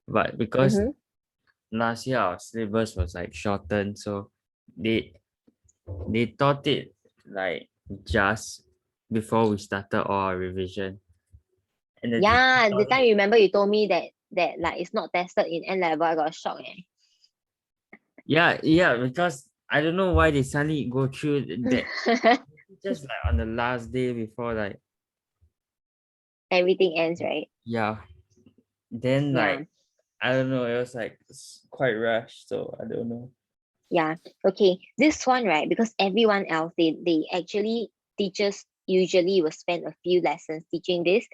D: But because
A: Mhm.
D: last year our syllabus was like shortened, so they taught it like just before we started all our revision. And the teacher
A: Yeah, the
D: taught
A: time
D: it-
A: you remember you told me that like it's not tested in N level, I got a shock.
D: yeah, because I don't know why they suddenly go through that just like on the last day before like
A: Everything ends, right?
D: yeah. Then
A: Yeah.
D: like I don't know, it was like quite rushed, so I don't know.
A: Yeah. Okay. This one, right? Because everyone else, they actually teachers usually will spend a few lessons teaching this.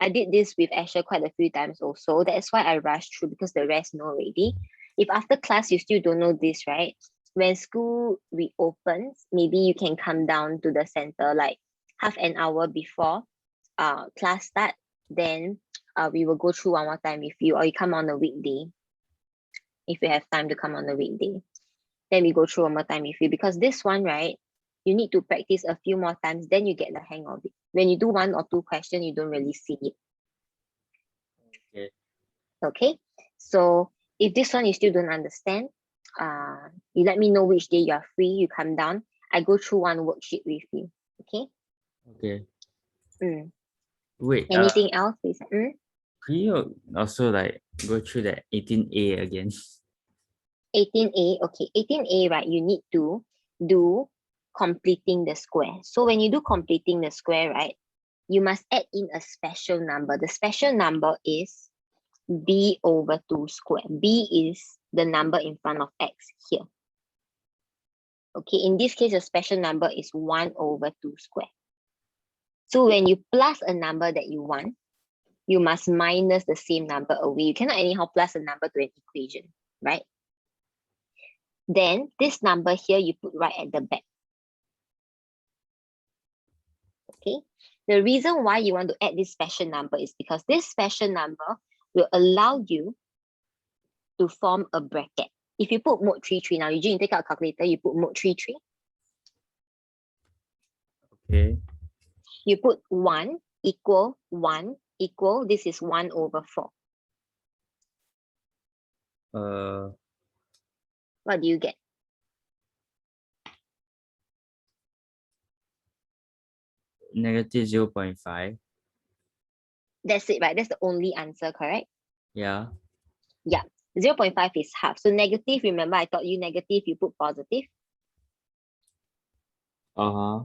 A: I did this with Asher quite a few times also. That's why I rushed through because the rest know already. If after class you still don't know this, right? When school reopens, maybe you can come down to the center like half an hour before class start. Then we will go through one more time with you, or you come on a weekday if you have time to come on a weekday. Then we go through one more time with you, because this one, right, you need to practice a few more times, then you get the hang of it. When you do one or two questions, you don't really see it.
D: Okay.
A: Okay, so if this one you still don't understand, you let me know which day you are free, you come down, I go through one worksheet with you. Okay.
D: Okay.
A: Mm.
D: Wait,
A: Anything else, please?
D: could you also like go through that 18A again?
A: 18A, okay, 18A, right, you need to do completing the square. So when you do completing the square, right, you must add in a special number. The special number is b over 2 square. B is the number in front of x here. Okay, in this case, the special number is 1 over 2 square. So when you plus a number that you want, you must minus the same number away. You cannot anyhow plus a number to an equation, right? Then this number here, you put right at the back. Okay. The reason why you want to add this special number is because this special number will allow you to form a bracket. If you put mode 33 now, usually you take out a calculator, you put mode 33,
D: Okay.
A: you put 1 equal, this is 1 over 4. What do you get?
D: Negative 0.5.
A: That's it, right? That's the only answer, correct?
D: Yeah.
A: Yeah. 0.5 is half. So negative, remember I taught you negative, you put positive.
D: Uh-huh.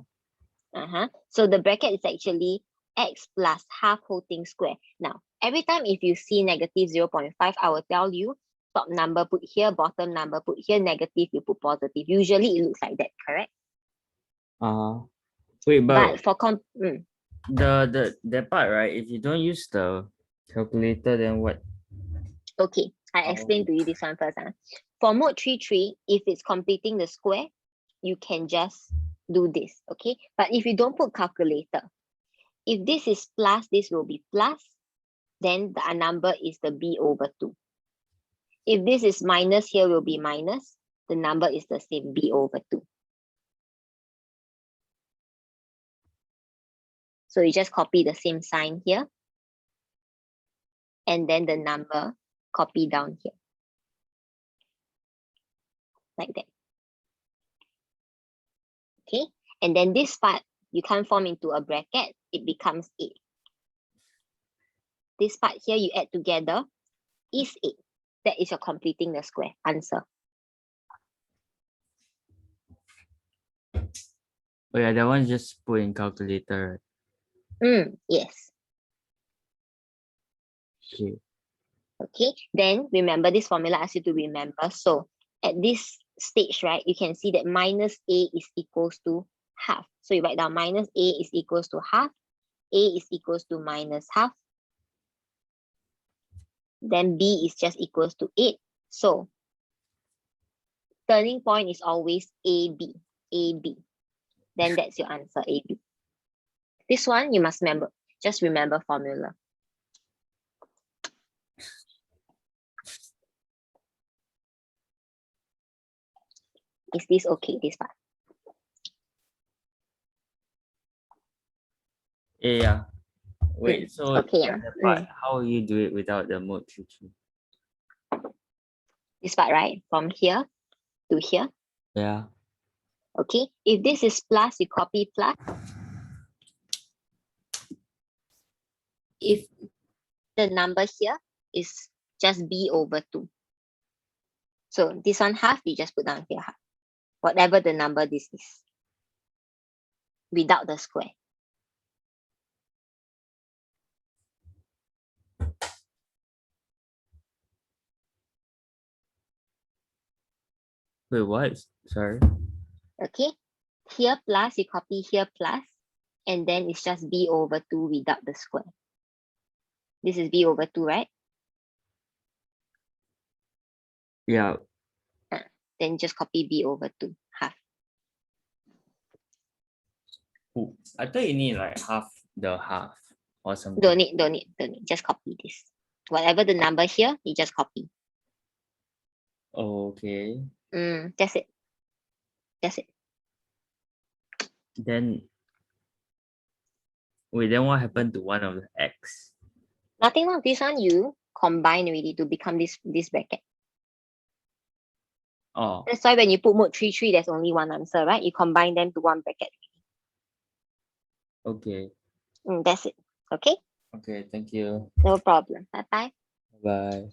A: So the bracket is actually x plus half whole thing square. Now, every time if you see negative 0.5, I will tell you top number put here, bottom number put here, negative you put positive. Usually it looks like that, correct?
D: Uh-huh. Wait,
A: But
D: but
A: for
D: that part, right? If you don't use the calculator, then what?
A: okay, I explain to you this one first. For mode 33, if it's completing the square, you can just do this, okay? But if you don't put calculator, if this is plus, this will be plus, then the number is the b over 2. If this is minus, here will be minus, the number is the same, b over 2. So you just copy the same sign here, and then the number copy down here, like that. Okay, and then this part, you can't form into a bracket, it becomes 8. This part here, you add together, is 8. That is your completing the square answer.
D: Oh yeah, that one just put in calculator.
A: Yes.
D: Okay.
A: Okay, then remember this formula asks you to remember. So at this stage, right, you can see that minus a is equals to half. So you write down minus a is equals to half, a is equals to minus half, then b is just equals to 8. So turning point is always AB, AB. Then that's your answer, AB. This one you must remember, just remember formula. Is this okay, this part?
D: Yeah. Wait, so
A: okay, yeah.
D: the part, how will you do it without the mode 3?
A: This part, right? From here to here.
D: Yeah.
A: Okay. If this is plus, you copy plus. If the number here is just b over 2. So this one half, you just put down here half. Whatever the number this is. Without the square.
D: Wait, what? Sorry.
A: Okay. Here plus, you copy here plus, and then it's just b over 2 without the square. This is b over 2, right?
D: Yeah.
A: Then just copy b over 2, half.
D: Ooh, I thought you need like half the half or something.
A: Don't need. Just copy this. Whatever the number here, you just copy.
D: Okay.
A: That's it. That's it.
D: Then wait, then what happened to one of the x?
A: Nothing wrong. This one you combine already to become this bracket.
D: Oh,
A: That's why when you put mode 3, there's only one answer, right? You combine them to one bracket.
D: okay.
A: That's it. Okay?
D: Okay, thank you.
A: No problem. Bye-bye.
D: Bye.